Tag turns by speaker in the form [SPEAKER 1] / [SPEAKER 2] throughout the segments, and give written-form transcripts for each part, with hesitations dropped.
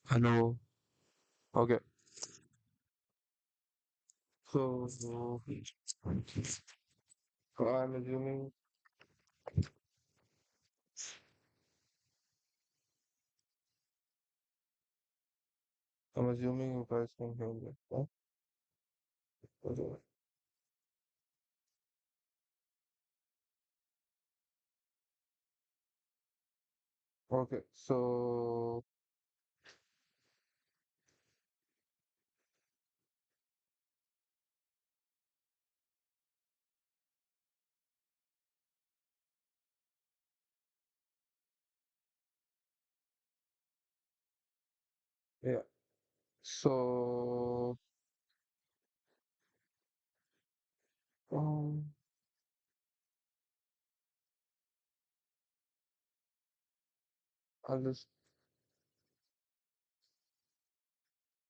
[SPEAKER 1] Hello. Okay. So I'm assuming you guys can hear me. Huh? Okay. Okay. So yeah. So um, I'll just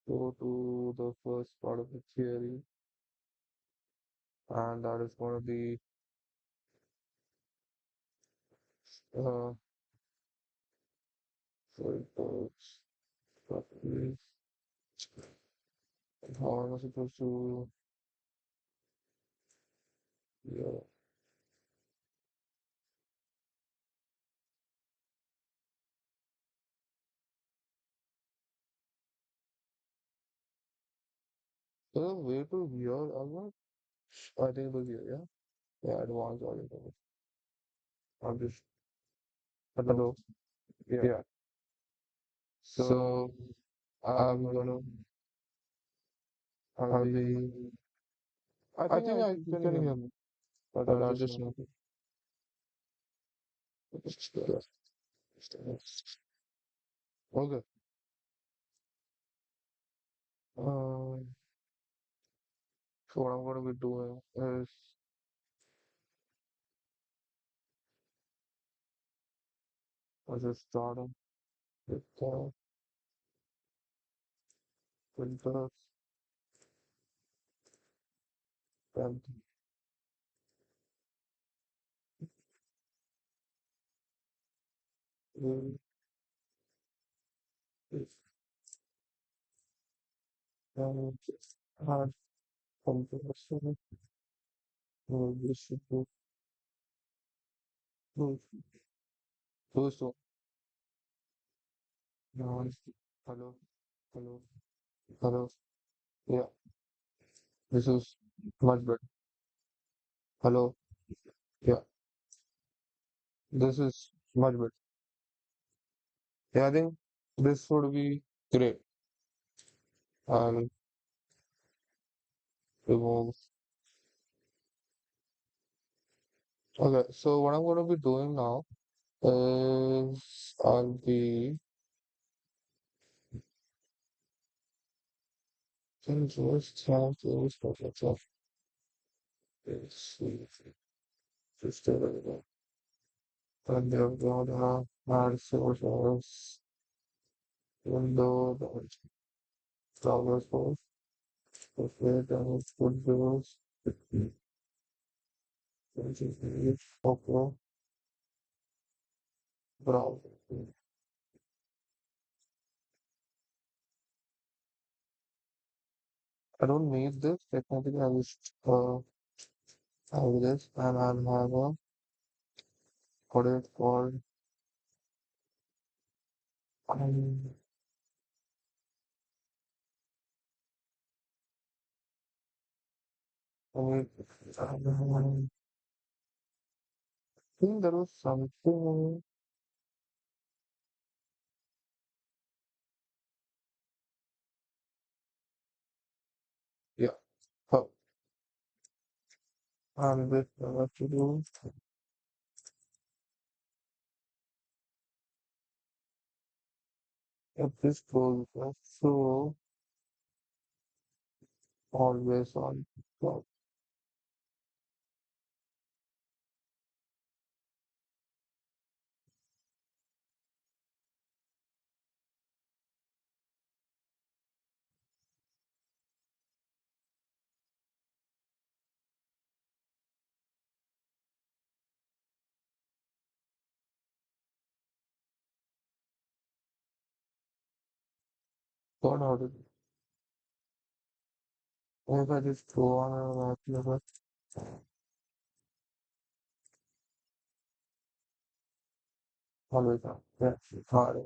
[SPEAKER 1] go to the first part of the theory, and that is going to be uh filters, properties. How am I supposed to? Yeah. Way to here, Albert. I think it was here. Yeah. Yeah. Advanced audio. I'm just hello.
[SPEAKER 2] Yeah.
[SPEAKER 1] Yeah.
[SPEAKER 2] So
[SPEAKER 1] So
[SPEAKER 2] I'm
[SPEAKER 1] I'm
[SPEAKER 2] gonna
[SPEAKER 1] gonna,
[SPEAKER 2] I'll
[SPEAKER 1] I'll
[SPEAKER 2] be
[SPEAKER 1] be,
[SPEAKER 2] I
[SPEAKER 1] I
[SPEAKER 2] think
[SPEAKER 1] think
[SPEAKER 2] I
[SPEAKER 1] I
[SPEAKER 2] can
[SPEAKER 1] can
[SPEAKER 2] hear
[SPEAKER 1] hear
[SPEAKER 2] me,
[SPEAKER 1] me,
[SPEAKER 2] but
[SPEAKER 1] but
[SPEAKER 2] I
[SPEAKER 1] I
[SPEAKER 2] just
[SPEAKER 1] just
[SPEAKER 2] know.
[SPEAKER 1] know. Okay. Um, so what I'm gonna be doing is I just start with filters and we'll and add comparison this should be those two. Now, hello, hello, hello. Yeah, this is much better. Hello. Yeah, this is much better. Yeah, I think this would be great. I'll remove. Okay, so what I'm going to be doing now is I'll be can just have those projects of this just available. And they're going to add sources, window, the browser source, okay, then put those, which is the okay, browser. I don't need this technically. I just have this, and I'll have a what is it called? Um, I think there was something. Yeah. Oh, and this what to do. If this goes so always on. Well, what how to if I just go on and always on. Yeah. Hard.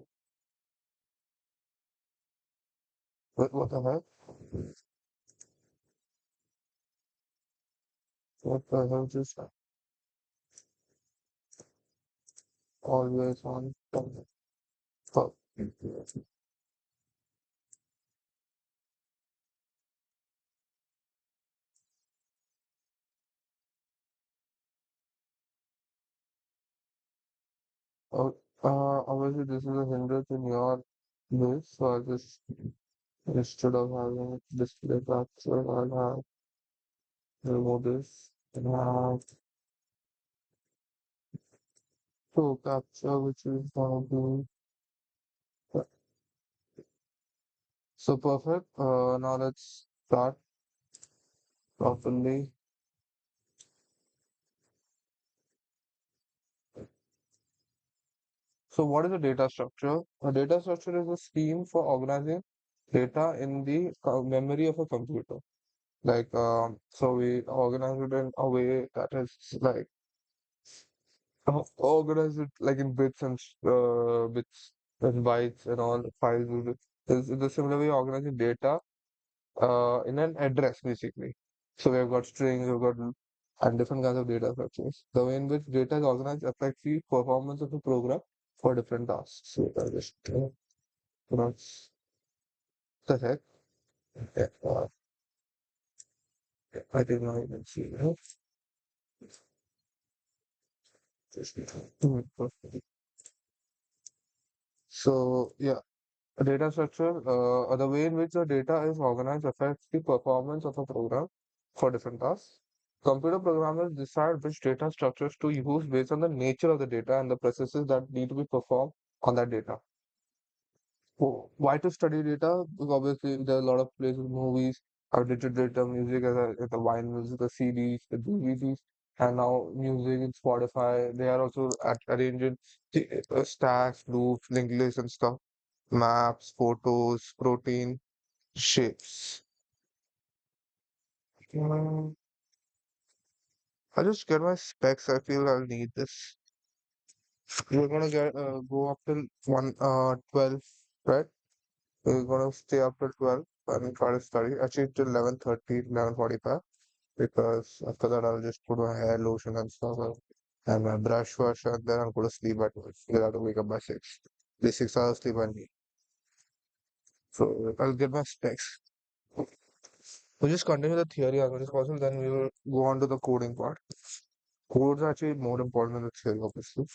[SPEAKER 1] What the heck? What the hell just always on? Oh, oh, obviously this is a hindrance in your this, so I just instead of having display capture, I'll have remove this and have show capture, which is gonna be so perfect. Now let's start properly. So what is a data structure? A data structure is a scheme for organizing data in the memory of a computer. Like, so we organize it in a way that is like organize it like in bits and bits and bytes and all files. Is the similar way organizing data in an address basically. So we've got strings, we've got and different kinds of data structures. The way in which data is organized affects the performance of the program for different tasks. So I just pronounce the heck. Yeah, yeah, I think now you can see. Just, perfect. So yeah, a data structure, the way in which the data is organized affects the performance of a program for different tasks. Computer programmers decide which data structures to use based on the nature of the data and the processes that need to be performed on that data. Why to study data? Because obviously there are a lot of places, movies, digital data, music as the vinyls, the CDs, the DVDs, and now music in Spotify. They are also arranging stacks, loops, linked lists, and stuff. Maps, photos, protein, shapes. Mm, I just get my specs. I feel I'll need this. We're gonna go up till 12, right? We're gonna stay up till 12 and try to study. Actually, till 11:30, 11:45, because after that I'll just put my hair lotion and stuff and my brush wash, and then I'll go to sleep at 12. Then I have to wake up by 6. The 6 hours sleep I need. So I'll get my specs. We'll just continue the theory as much as possible, then we will go on to the coding part. Codes are actually more important than the theory, obviously.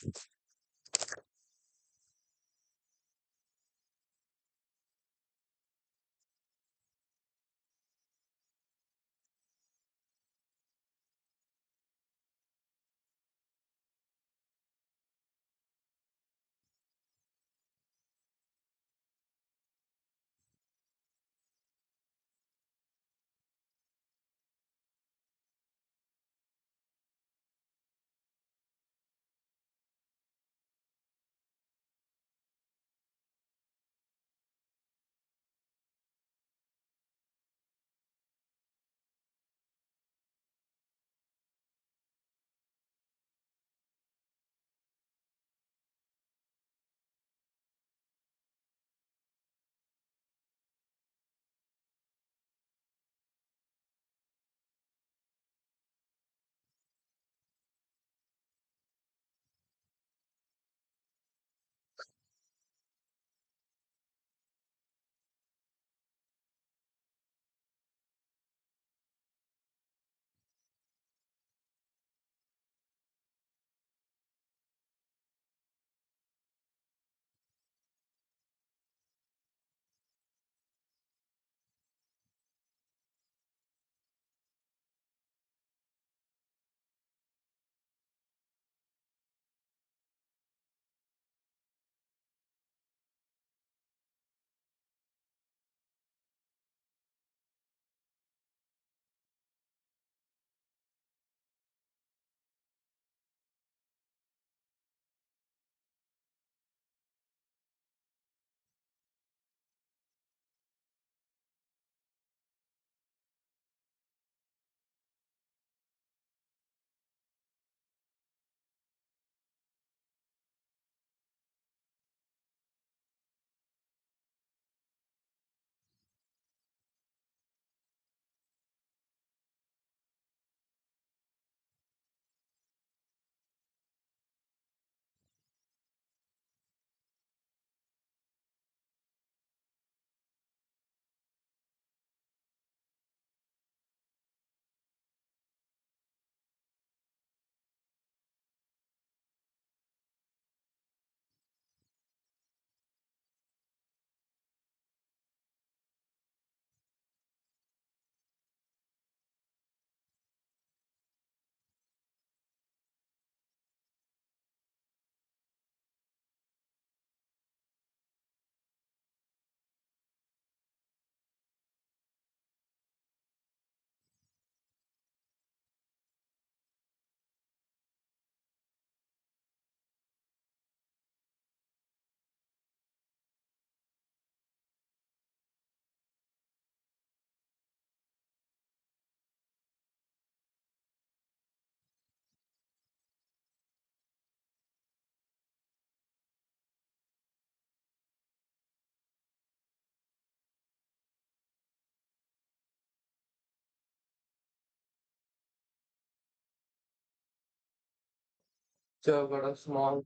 [SPEAKER 1] So I've got a small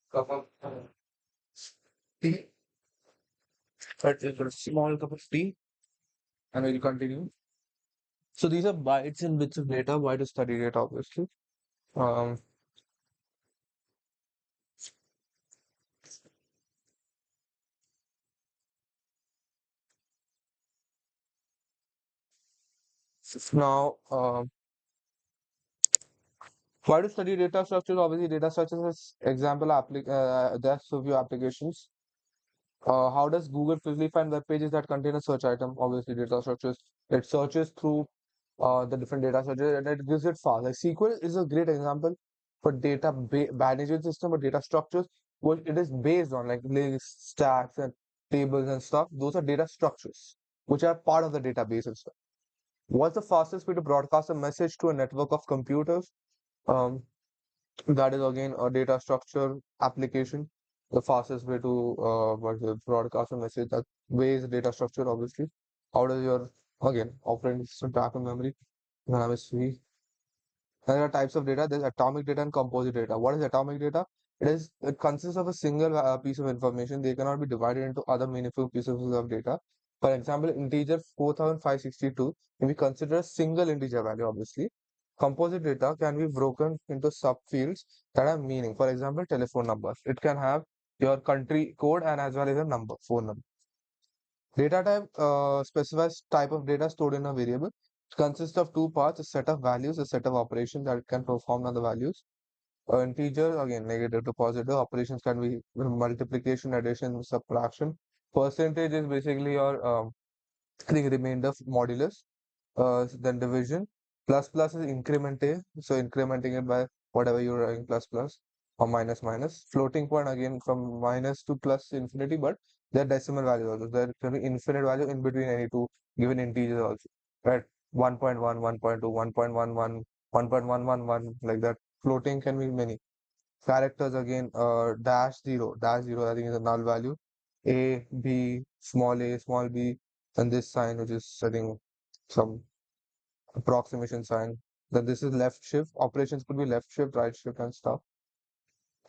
[SPEAKER 1] cup of tea. Right, I've got a small cup of tea, and we'll continue. So these are bytes and bits of data. Why to study data, obviously. Um, Now, why to study data structures? Obviously, data structures is example there's a few applications. How does Google quickly find web pages that contain a search item? Obviously, data structures. It searches through the different data structures and it gives it fast. Like SQL is a great example for data management system or data structures. What it is based on, like lists, stacks, and tables and stuff. Those are data structures which are part of the database and stuff. What's the fastest way to broadcast a message to a network of computers? Um, that is again a data structure application. The fastest way to broadcast a message that way is data structure, obviously. How does your again operating system track in memory? Dynamics free. There are types of data. There's atomic data and composite data. What is atomic data? It consists of a single piece of information. They cannot be divided into other meaningful pieces of data. For example, integer 4562 can be considered a single integer value, obviously. Composite data can be broken into subfields that have meaning. For example, telephone numbers. It can have your country code and as well as a number, phone number. Data type specifies type of data stored in a variable. It consists of two parts, a set of values, a set of operations that it can perform on the values. Integer, again, negative to positive. Operations can be multiplication, addition, subtraction. Percentage is basically your I think remainder modulus, then division. Plus plus is incrementing, so incrementing it by whatever you're writing plus plus or minus minus. Floating point again from minus to plus infinity, but there are decimal values also. There can be infinite value in between any two given integers also. Right? 1.1, 1.2, 1.11, 1.111, like that. Floating can be many. Characters again, dash zero I think is a null value. A, small b, and this sign which is I think some approximation sign. Then this is left shift. Operations could be left shift, right shift, and stuff.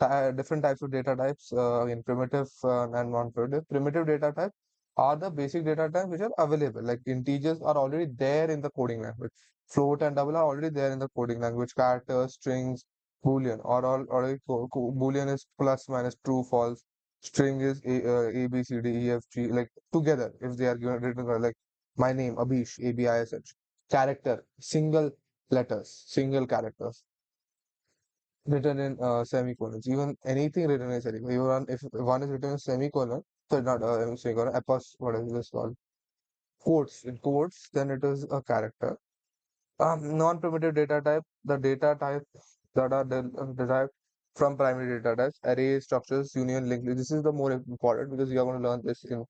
[SPEAKER 1] Different types of data types, in primitive and non-primitive. Primitive data type are the basic data types which are available. Like integers are already there in the coding language. Float and double are already there in the coding language. Characters, strings, boolean are all already boolean is plus minus true false. String is a b c d e f g like together if they are given written like my name Abish ABISH. Character single letters, single characters written in semicolons. Even anything written in semicolon. Even if one is written in semicolon, so not semicolon, what is this called? Quotes. In quotes, then it is a character. Non-primitive data type, the data type that are derived from primary data types, arrays, structures, union, linked list. This is the more important because you are going to learn this in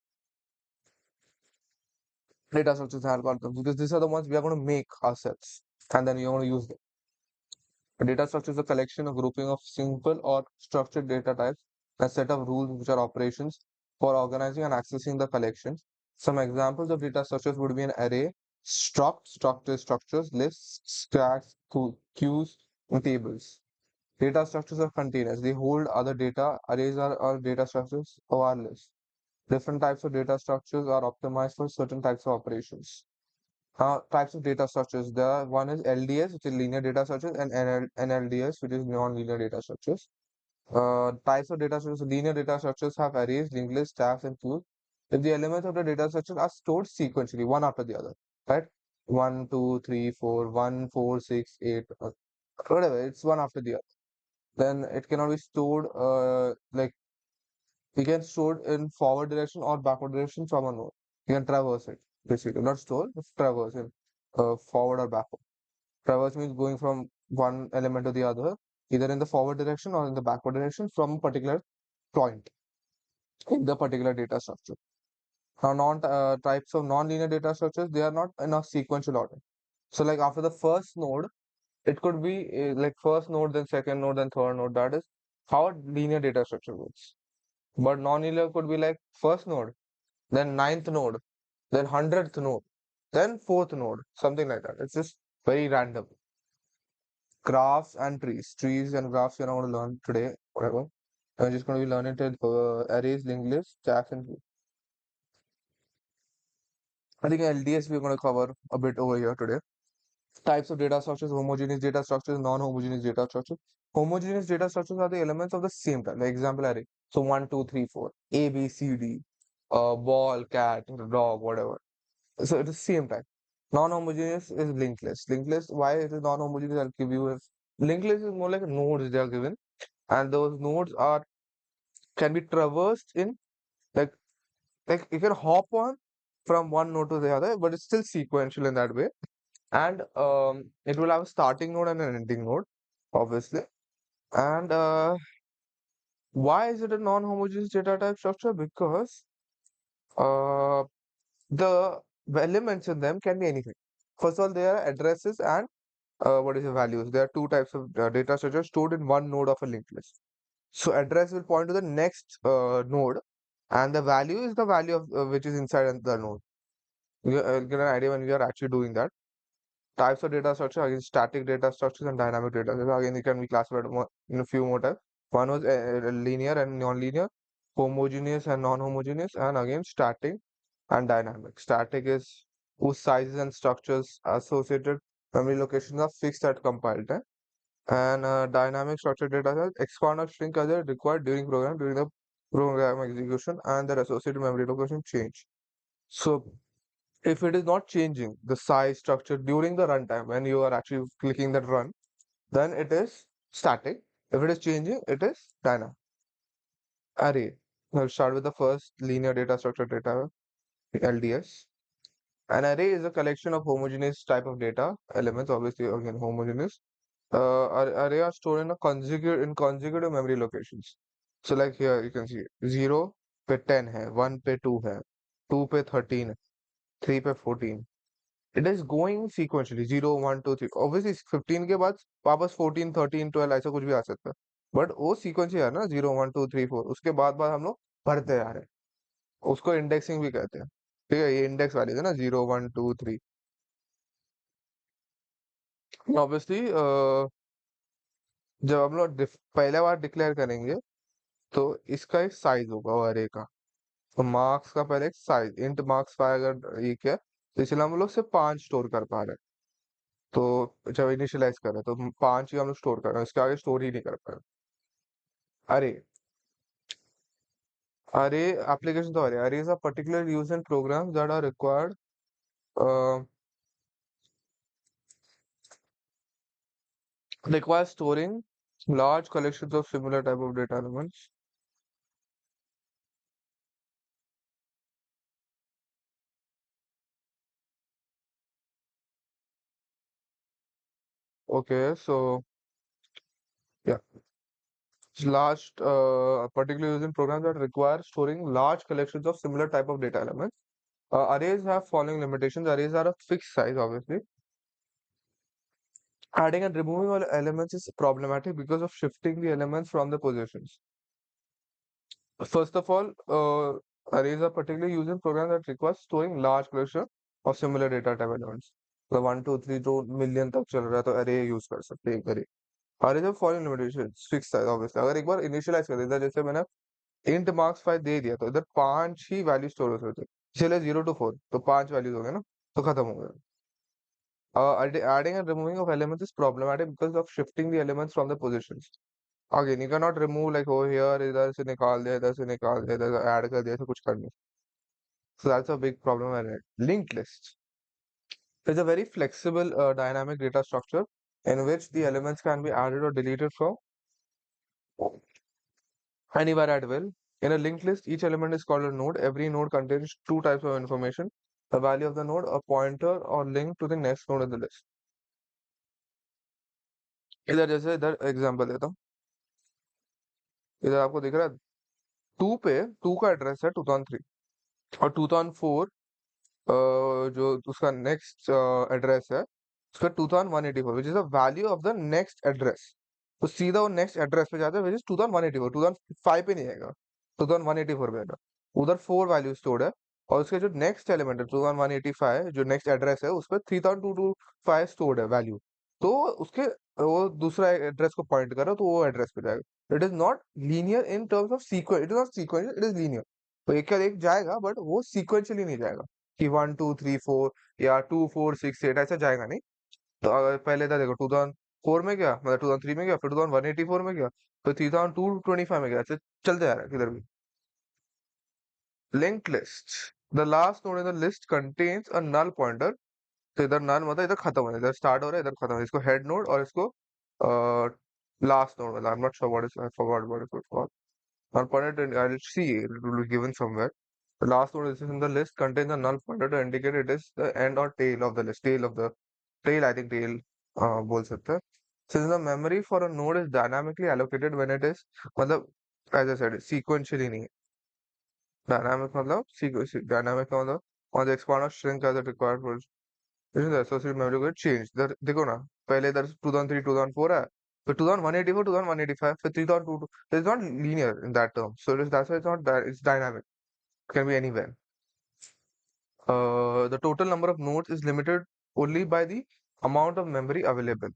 [SPEAKER 1] data structures and algorithms because these are the ones we are going to make ourselves and then we are going to use them. A data structure is a collection or grouping of simple or structured data types, a set of rules which are operations for organizing and accessing the collections. Some examples of data structures would be an array, structures, lists, stacks, queues, and tables. Data structures are containers. They hold other data. Arrays are data structures or are lists. Different types of data structures are optimized for certain types of operations. Types of data structures. The one is LDS, which is linear data structures, and NLDS, which is non-linear data structures. Types of data structures. Linear data structures have arrays, linked lists, stacks, and queues. If the elements of the data structure are stored sequentially, one after the other, right? 1, 2, 3, 4, 1, 4, 6, 8, whatever. It's one after the other. Then it cannot be stored like you can store it in forward direction or backward direction from a node. You can traverse it, basically. Not store, but traverse it, forward or backward. Traverse means going from one element to the other, either in the forward direction or in the backward direction from a particular point in the particular data structure. Now, non types of non-linear data structures, they are not in a sequential order. So, like after the first node, it could be like first node, then second node, then third node. That is how a linear data structure works. But non-linear could be like first node, then ninth node, then 100th node, then fourth node, something like that. It's just very random. graphs and trees. Trees and graphs you're not going to learn today, whatever. I'm just going to be learning till arrays, linked lists, stacks, and I think LDS we're going to cover a bit over here today. Types of data structures: homogeneous data structures, non-homogeneous data structures. Homogeneous data structures are the elements of the same type. Like example array. So 1, 2, 3, 4. A, B, C, D. Ball, cat, dog, whatever. So it is same type. Non-homogeneous is linked list. Linked list, why it is non-homogeneous, I'll give you is linked list is more like nodes they are given, and those nodes are can be traversed in like you can hop on from one node to the other, but it's still sequential in that way. And it will have a starting node and an ending node, obviously. And why is it a non-homogeneous data type structure? Because uh, the elements in them can be anything. First of all, they are addresses and what is the values. There are two types of data structures stored in one node of a linked list. So address will point to the next node, and the value is the value of which is inside the node. You get an idea when we are actually doing that. Types of data structure, again, static data structures and dynamic data structures. Again, it can be classified in a few more types. One was linear and non-linear, homogeneous and non-homogeneous, and again static and dynamic. Static is whose sizes and structures associated memory locations are fixed at compile time. And dynamic structured data type expand or shrink as it required during the program execution, and their associated memory location change. So if it is not changing the size structure during the runtime when you are actually clicking that run, then it is static. If it is changing, it is dynamic. Array. I'll start with the first linear data structure data, LDS. An array is a collection of homogeneous type of data elements, obviously again homogeneous. Array are stored in a consecutive memory locations. So like here you can see 0 पे 10 है, 1 पे 2 है, 2 पे 13 है, 3 पे 14. It is going sequentially 0 1 2 3. Obviously 15 के बाद वापस 14 13 12 ऐसा कुछ भी आ सकता है, बट वो सीक्वेंस है ना 0 1 2 3 4, उसके बाद हम लोग भरते जा रहे हैं, उसको इंडेक्सिंग भी कहते हैं। ठीक है, ये इंडेक्स वाली है ना 0 1 2 3। ऑब्वियसली जब हम लोग पहले बार डिक्लेयर करेंगे तो इसका एक साइज होगा वो अरे का। तो मार्क्स का पहले एक साइज इंट मार्क्स का अगर ये क्या, तो इसलिए हम लोग सिर्फ 5 स्टोर कर पा रहे हैं। तो जब इनिशियलाइज कर रहे हैं तो 5 ही हम लोग स्टोर कर रहे हैं, इसके आगे स्टोर ही नहीं कर पा रहे। अरे अरे एप्लीकेशन तो array is a particular use in programs that are required storing large collections of similar type of data elements. Okay, so yeah, large particularly used in programs that require storing large collections of similar type of data elements. Arrays have following limitations. Arrays are a fixed size, obviously. Adding and removing all elements is problematic because of shifting the elements from the positions. First of all, arrays are particularly used in programs that require storing large collection of similar data type elements. तो 1 2 3 तो million तक चल रहा है तो array use कर सकते हैं एक array। अरे जब फॉरेन लिमिटेशन फिक्स है ऑब्वियसली, अगर एक बार इनिशियलाइज कर देता जैसे मैंने इंट मार्क्स 5 दे दिया तो इधर 5 ही वैल्यू स्टोर हो सकते, चलिए 0 to 4 तो 5 वैल्यूज हो गए ना, तो खत्म हो गया। Adding and removing of elements is problematic because of shifting the elements from the positions. Again, you cannot remove like over here इधर से निकाल दिया, इधर से निकाल दिया, इधर ऐड कर दिया, ऐसा कुछ कर नहीं। So that's a big problem I read. Linked list is a very flexible dynamic data structure in which the elements can be added or deleted from anywhere at will. In a linked list, each element is called a node. Every node contains two types of information: the value of the node, a pointer or link to the next node in the list. इधर जैसे इधर example देता हूँ, इधर आपको दिख रहा है 2 पे 2 का एड्रेस है 2003, और 2004 जो उसका नेक्स्ट एड्रेस है उसका 2184 which is the value of the next address. तो सीधा वो नेक्स्ट एड्रेस पे जाता है विच इज 2184, 2005 पे नहीं आएगा, 2184 पे आएगा। उधर 4 वैल्यू स्टोर्ड है, और उसके जो नेक्स्ट एलिमेंट है 2185 जो नेक्स्ट एड्रेस है उस पर 3225 स्टोर्ड है वैल्यू। तो उसके वो दूसरा एड्रेस को पॉइंट करो तो वो एड्रेस पे जाएगा। It is not linear in terms of sequence, it is not sequential, it is linear. तो एक का एक जाएगा बट वो सीक्वेंशियली नहीं जाएगा कि 1 2 3 4 या 2 4 6 8 ऐसा जाएगा नहीं। तो अगर पहले था देखो 2004 में गया, मतलब 2003 में गया, फिर 2184 में गया, फिर 3225 में गया, ऐसे चलते जा रहा है किधर भी। Linked list, the last node in the list contains a null pointer. तो इधर नल मतलब इधर खत्म है, इधर स्टार्ट हो रहा है, इधर खत्म है, इसको हेड नोड और इसको लास्ट नोड, मतलब I am not sure what is, I forgot what it called. I'll point it in, I'll see it will be given somewhere. The last node is in the list contains a null pointer to indicate it is the end or tail of the list. Tail of the tail, I think tail बोल सकते हैं. Since the memory for a node is dynamically allocated when it is, मतलब as I said sequentially नहीं है. Dynamic मतलब dynamic का मतलब on the expand or shrink as it required for isn't the associated memory get changed. इधर देखो ना, पहले इधर 2003 2004 है, फिर 2184 2185 फिर 3022, it's not linear in that term, so that's why it's not that, it's dynamic, it can be anywhere. The total number of nodes is limited only by the amount of memory available,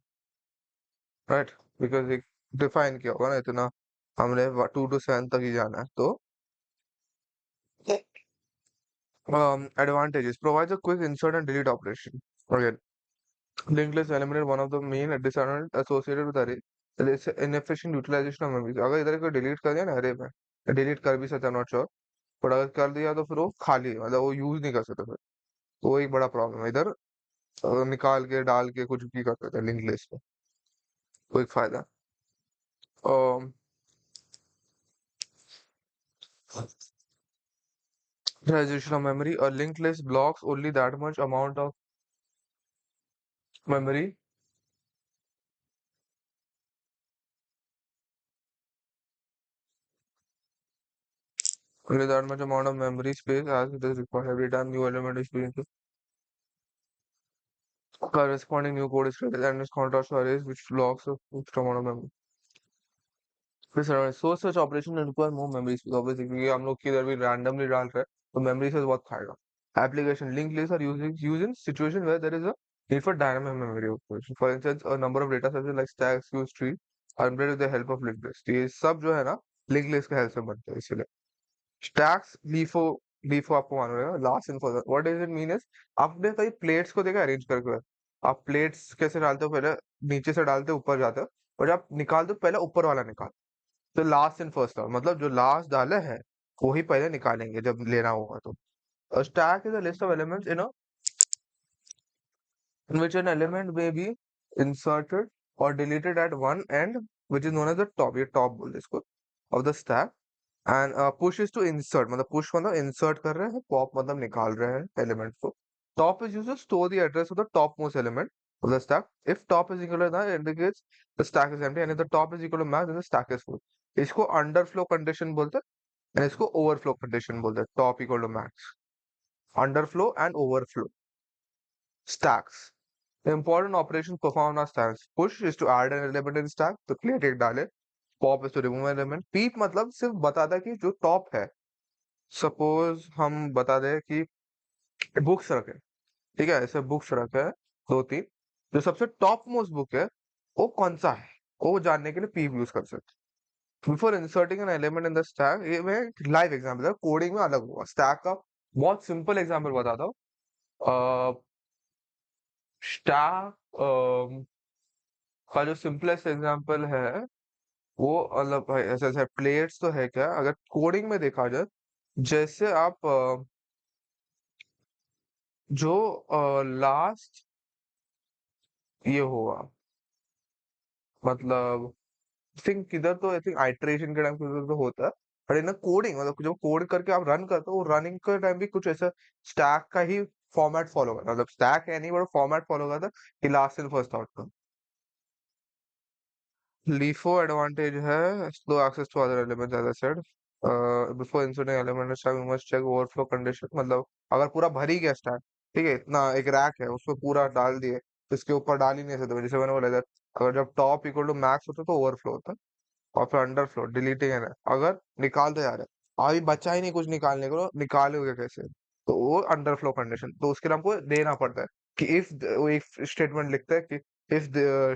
[SPEAKER 1] right? Because एक define किया होगा ना इतना, हमने 2 to 7 तक ही जाना है तो advantages provides a quick insert and delete operation. Again, linked list eliminated one of the main disadvantages associated with array, that is inefficient utilization of memory. अगर इधर को delete कर दिया ना array में, delete कर भी सकते हैं, not sure, but अगर कर दिया तो फिर वो खाली है, मतलब वो यूज नहीं कर सकते फिर, तो वो एक बड़ा प्रॉब्लम है इधर। निकाल के डाल के कुछ भी कर सकते हैं लिंक लिस्ट में, वो एक फायदा। utilization of memory, a linked list blocks only that much amount of memory only that much amount of memory space as it is required every time new element is being corresponding new code is created, and its contrast to arrays which blocks a fixed amount of memory. So such operation require more memory space obviously, क्योंकि हम लोग किधर भी randomly डाल रहे हैं तो memory space बहुत खाएगा। Application linked lists are used in situation where there is a need for dynamic memory operation. For instance, a number of data sources like stacks, queues, tree are implemented with the help of linked list. ये सब जो है ना linked list के help से बनते हैं, इसलिए stacks LIFO आपको मालूम है last in further, what does it mean is, आपने कई प्लेट्स को देखा अरेंज करके, आप प्लेट्स कैसे डालते हो, पहले नीचे से डालते हो ऊपर जाते हो, और जब निकालते हो पहले ऊपर वाला निकाल, तो लास्ट इन फर्स्ट आउट, मतलब जो लास्ट डाले हैं वही पहले निकालेंगे जब लेना होगा तो। Stack is a list of elements in which an element may be inserted or deleted at one end, which is known as the top, ये top बोलते हैं इसको, of the stack. And push is to insert, मतलब push मतलब insert कर रहे हैं, pop मतलब निकाल रहे हैं element को। Top is used to store the address of the topmost element of the stack. If top is equal to that, it indicates the stack is empty, and if the top is equal to max, then the stack is full. इसको underflow condition बोलते हैं, and इसको overflow condition बोलते हैं, top equal to max, underflow and overflow. Stacks. The important operation performed on stacks. Push is to add an element in stack, तो plate एक डाले। Pop is to remove an element. Peep मतलब सिर्फ बताता है कि जो top है, सपोज हम बता दें कि बुक्स रखे, ठीक है, ऐसे बुक्स रखे हैं 2 3, जो सबसे टॉप मोस्ट बुक है वो कौन सा है, वो जानने के लिए पीप यूज कर सकते। Before inserting an element in the stack, ये मैं लाइव एग्जांपल है, कोडिंग में अलग होगा। स्टैक का बहुत सिंपल एग्जांपल बताता हूँ। स्टैक का जो सिंपलेस्ट एग्जांपल है वो, मतलब भाई ऐसे ऐसे प्लेट्स तो है क्या, अगर कोडिंग में देखा जाए, जैसे आप जो लास्ट ये हुआ, मतलब थिंक किधर तो आई थिंक आइटरेशन के टाइम किधर तो होता है, पर इन कोडिंग मतलब जब कोड करके आप रन करते हो, रनिंग के टाइम भी कुछ ऐसा स्टैक का ही फॉर्मेट फॉलो करता, मतलब स्टैक है नहीं बट फॉर्मेट फॉलो करता कि last in first out. LIFO advantage है slow access to other elements, as I said. Before inserting element in stack, we must check overflow condition, मतलब अगर पूरा भर ही गया स्टैक, ठीक है, इतना एक रैक है उसमें पूरा डाल दिए, तो इसके ऊपर डाल ही नहीं सकते, जैसे मैंने बोला इधर, अगर जब टॉप इक्वल टू मैक्स होता है तो ओवरफ्लो होता है, और फिर अंडरफ्लो डिलीटिंग है ना, अगर निकाल तो यार है, अभी बचा ही नहीं कुछ निकालने को, निकालोगे कैसे, तो वो अंडरफ्लो कंडीशन, तो उसके लिए हमको देना पड़ता है कि इफ, वो एक स्टेटमेंट लिखता है कि if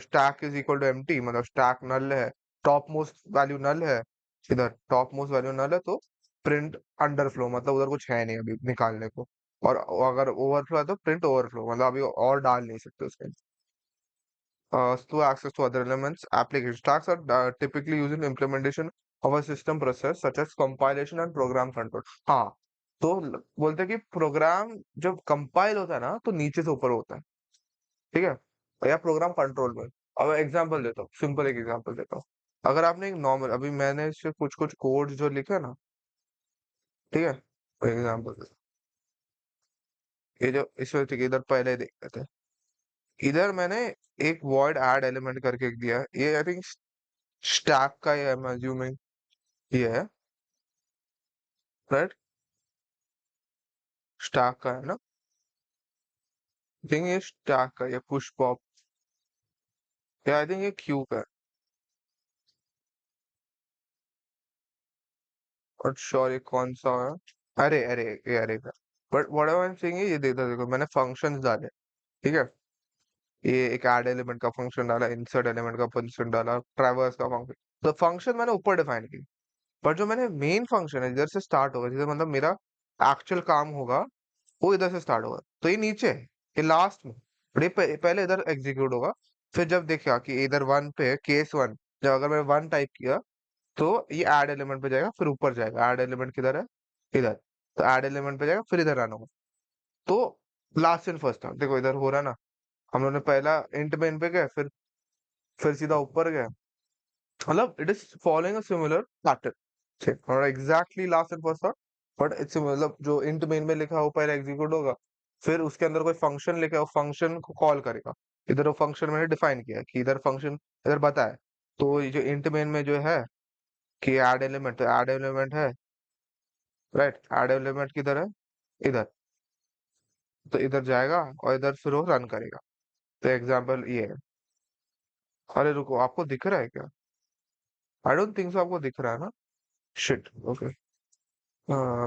[SPEAKER 1] stack is equal to empty, मतलब स्टैक नल है, टॉप मोस्ट वैल्यू नल है, इधर टॉप मोस्ट वैल्यू नल है, तो प्रिंट अंडरफ्लो, मतलब उधर कुछ है नहीं अभी निकालने को। और अगर ओवरफ्लो है तो प्रिंट ओवरफ्लो, मतलब अभी और डाल नहीं सकते उसके। To access to other elements, application stacks are typically used in implementation of a system process such as compilation and program control. हाँ, तो बोलते हैं कि प्रोग्राम जब कंपाइल होता है ना तो नीचे से ऊपर होता है, ठीक है, या प्रोग्राम कंट्रोल में। अब एग्जांपल देता हूँ, सिंपल एक एग्जांपल देता हूँ। अगर आपने एक नॉर्मल, अभी मैंने इससे कुछ कुछ कोड जो लिखे ना, ठीक है, एग्जांपल, ये जो इसमें ठीक है, इधर पहले देख लेते हैं। इधर मैंने एक वॉइड ऐड एलिमेंट करके दिया है, ये आई थिंक स्टैक का ही है, मैं अज्यूमिंग ये है, राइट, स्टैक का है ना, आई थिंक ये स्टैक का, ये पुश पॉप, या आई थिंक ये क्यू का है, और श्योर ये कौन सा है। अरे अरे, ये अरे का। But what I am saying, ये देखो देखो, मैंने फंक्शंस डाले, ठीक है, ये एक ऐड एलिमेंट का फंक्शन डाला, इंसर्ट एलिमेंट का फंक्शन डाला, ट्रैवर्स का फंक्शन, तो फंक्शन मैंने ऊपर डिफाइन की। पर जो मैंने मेन फंक्शन है, इधर से स्टार्ट होगा, जिधर मतलब मेरा एक्चुअल काम होगा, वो इधर से स्टार्ट होगा, तो ये नीचे है, ये लास्ट में, और ये पहले इधर एग्जीक्यूट होगा। फिर जब देखा कि इधर वन पे है, केस वन, जब अगर मैं वन टाइप किया तो ये ऐड एलिमेंट पे जाएगा, फिर ऊपर जाएगा, ऐड एलिमेंट किधर है, इधर, तो ऐड एलिमेंट पे जाएगा, फिर इधर आना होगा। तो लास्ट इन फर्स्ट था, देखो इधर हो रहा है ना, हम लोगों ने पहला इंट में इन पे गए, फिर सीधा ऊपर गए, मतलब it is following a similar pattern, और एग्जैक्टली लास्ट एंड फर्स्ट था, बट इट्स मतलब जो इंट मेन में लिखा है वो पहले एग्जीक्यूट होगा, फिर उसके अंदर कोई फंक्शन लिखा है, वो फंक्शन को कॉल करेगा। इधर वो फंक्शन मैंने डिफाइन किया है कि इधर फंक्शन इधर बताया, तो ये जो इंट मेन में जो है कि ऐड एलिमेंट, तो ऐड एलिमेंट है, राइट, ऐड एलिमेंट किधर है, इधर, तो इधर जाएगा और इधर फिर वो रन करेगा। तो एग्जाम्पल ये है। अरे रुको, आपको दिख रहा है क्या? आई डोंट थिंक सो, आपको दिख रहा है ना? Shit, okay.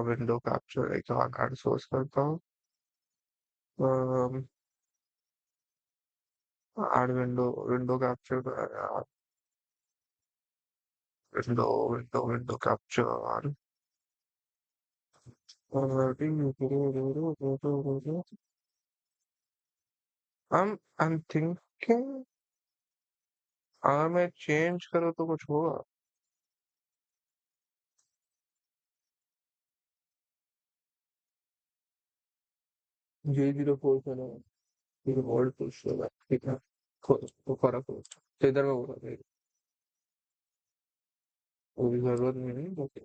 [SPEAKER 1] विंडो कैप्चर एक कार्ड सोर्स करता हूँ, add window, window capture, window window window capture, I am thinking अगर मैं चेंज करूँ तो कुछ होगा। J04 वर्ड पुश होगा, ठीक है, तो फर्क हो, तो इधर में होगा, कोई जरूरत नहीं है, बट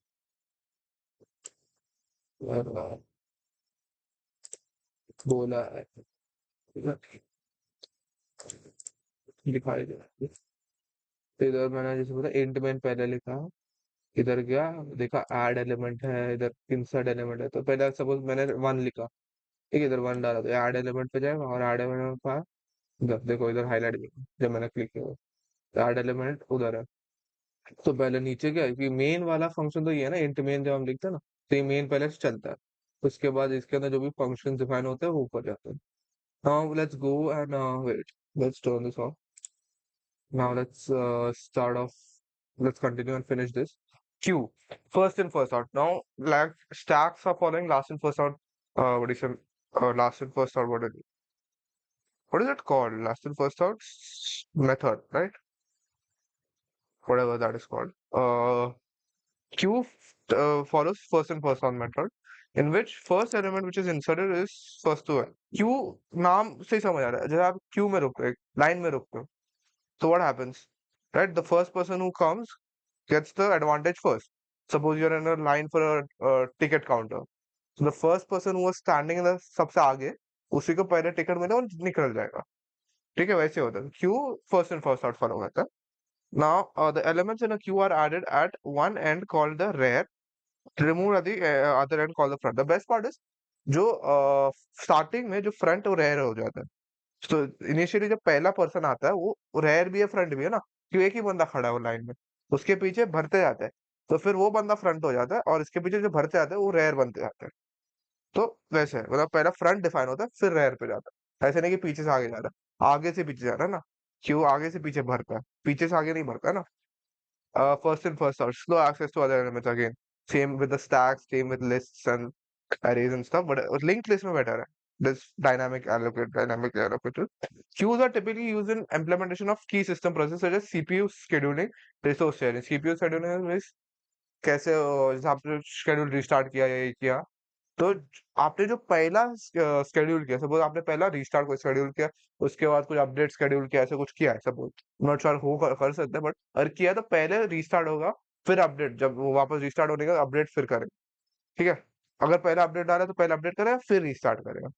[SPEAKER 1] यार बोला है, ठीक है, दिखाई दे रहा है। तो इधर मैंने जैसे बोला इंट में पहले लिखा, इधर गया, देखा ऐड एलिमेंट है, इधर इंसर्ट एलिमेंट है, तो पहले सपोज मैंने वन लिखा, ठीक है, इधर वन डाला, तो ऐड एलिमेंट पे जाएगा, और ऐड एलिमेंट का इधर देखो, इधर हाईलाइट देखो जब मैंने क्लिक किया, तो ऐड एलिमेंट उधर है। तो पहले नीचे क्या है कि मेन वाला फंक्शन तो ये है ना, इंट मेन जब हम लिखते हैं ना, तो ये मेन पहले से चलता है, उसके बाद इसके अंदर जो भी फंक्शन डिफाइन होते हैं वो ऊपर जाते हैं। Now let's go and wait, let's turn this off. Now start off. Let's continue and finish this. Q, first in first out. Now, like stacks are following last in first out. What is it? Last in first out. What is it called? Last in first out method, right? Whatever that is called. Q follows first in first out method, in which first element which is inserted is first to n. Q नाम से ही समझ आ रहा है, जब आप Q में रुकते हो, लाइन में रुकते हो, so what happens? Right, the first person who comes gets the advantage first. Suppose you're in a line for a ticket counter. So the first person who was standing in the सबसे आगे, उसी को पहले ticket मिले और निकल जाएगा, ठीक है, वैसे होता है। Q first in first out follow करता है। Now the elements in a queue are added at one end called the rear, removed at the other end called the front. The best part is जो starting में जो front और rare हो जाता है, तो इनिशियली जब पहला पर्सन आता है वो रेयर भी है फ्रंट भी है ना, क्यों, एक ही बंदा खड़ा है वो लाइन में, उसके पीछे भरते जाता है, तो फिर वो बंदा फ्रंट हो जाता है, और इसके पीछे जो भरते जाते हैं वो रेयर बनते जाते हैं। तो वैसे है, मतलब पहला फ्रंट डिफाइन होता है, फिर रेयर पे जाता है, ऐसे नहीं कि पीछे से आगे जा रहा है, आगे से पीछे जा रहा है ना। क्यू आगे से पीछे भरता है, पीछे से आगे नहीं भरता है ना। First in first out, slow access to other elements again. Same with the stacks, same with lists and arrays and stuff, but linked list में better है. This dynamic allocator. Queues are typically used in implementation of key system processes such as CPU scheduling, resource sharing. CPU scheduling is कैसे जैसे आपने schedule restart किया या ये किया, तो आपने जो पहला शेड्यूल किया, सपोज आपने पहला रीस्टार्ट को शेड्यूल किया, उसके बाद कुछ अपडेट शेड्यूल किया, ऐसा कुछ किया है सपोज, नॉट श्योर हो कर सकते हैं, बट अगर किया तो पहले रीस्टार्ट होगा, फिर अपडेट, जब वो वापस रीस्टार्ट होने का अपडेट फिर करेगा, ठीक है। अगर पहला अपडेट आ रहा है तो पहले अपडेट करेगा फिर रीस्टार्ट करेगा।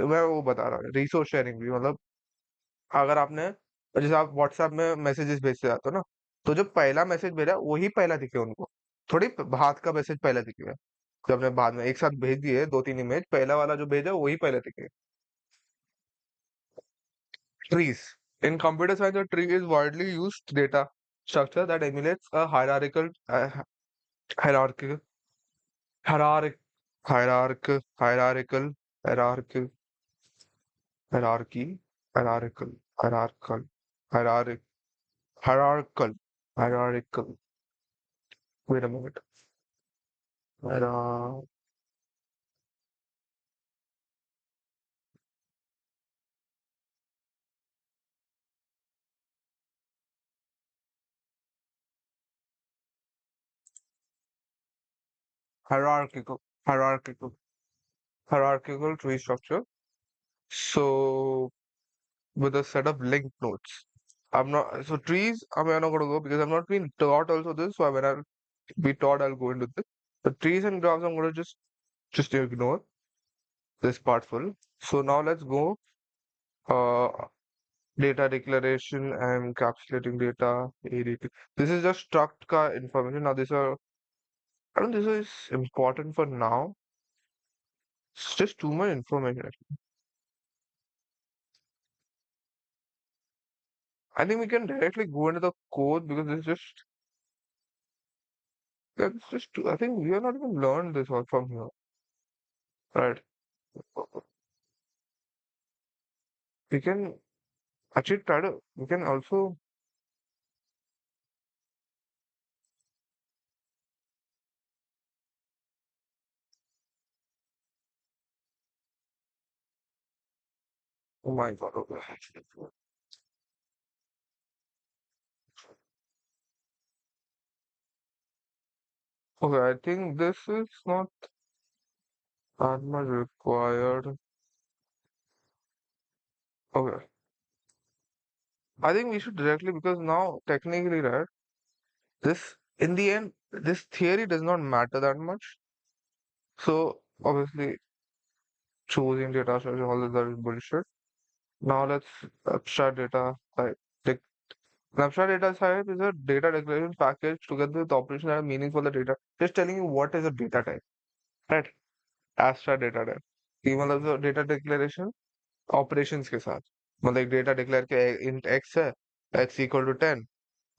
[SPEAKER 1] मैं वो बता रहा हूँ, रिसोर्स शेयरिंग भी मतलब, अगर आपने, जैसे आप व्हाट्सएप में मैसेजेस भेजते जाते हो ना, तो जो पहला मैसेज भेजा वही पहला दिखे उनको, थोड़ी हाथ का मैसेज पहला दिखे, जो आपने बाद में एक साथ भेज दिए दो तीन इमेज, पहला वाला जो भेजा वही पहले दिखे। Trees, in computer science a tree is widely used data structure that emulates a hierarchical hierarch hierarchical hierarchical hierarchy hierarchical hierarchical hierarchical hierarchical hierarchical wait a minute Hierar- hierarchical hierarchical hierarchical tree structure, so with a set of linked nodes. I'm not, so trees, I'm not going to go because I'm not being taught also this. So when I'll be taught, I'll go into this. The trees and graphs, I'm going to just ignore this part full. So now let's go. Uh, Data declaration and encapsulating data. ADT. This is just struct ka information. Now I don't think this is important for now. It's just too much information. I think we can directly go into the code because this is just, that's just, I think we have not even learned this all from here. Right. We can actually try to, we can also, oh my God, okay. Okay, I think this is not that much required. Okay. I think we should directly, because now technically, right, this, in the end, this theory does not matter that much. So obviously choosing data structure, all of that is bullshit. Now let's abstract data type. An abstract data type is a data declaration package together with operations that are meaningful for the data. Just telling you what is a data type, right? Abstract data type. कि मतलब जो data declaration operations के साथ, मतलब एक data declare के int x है, x equal to 10,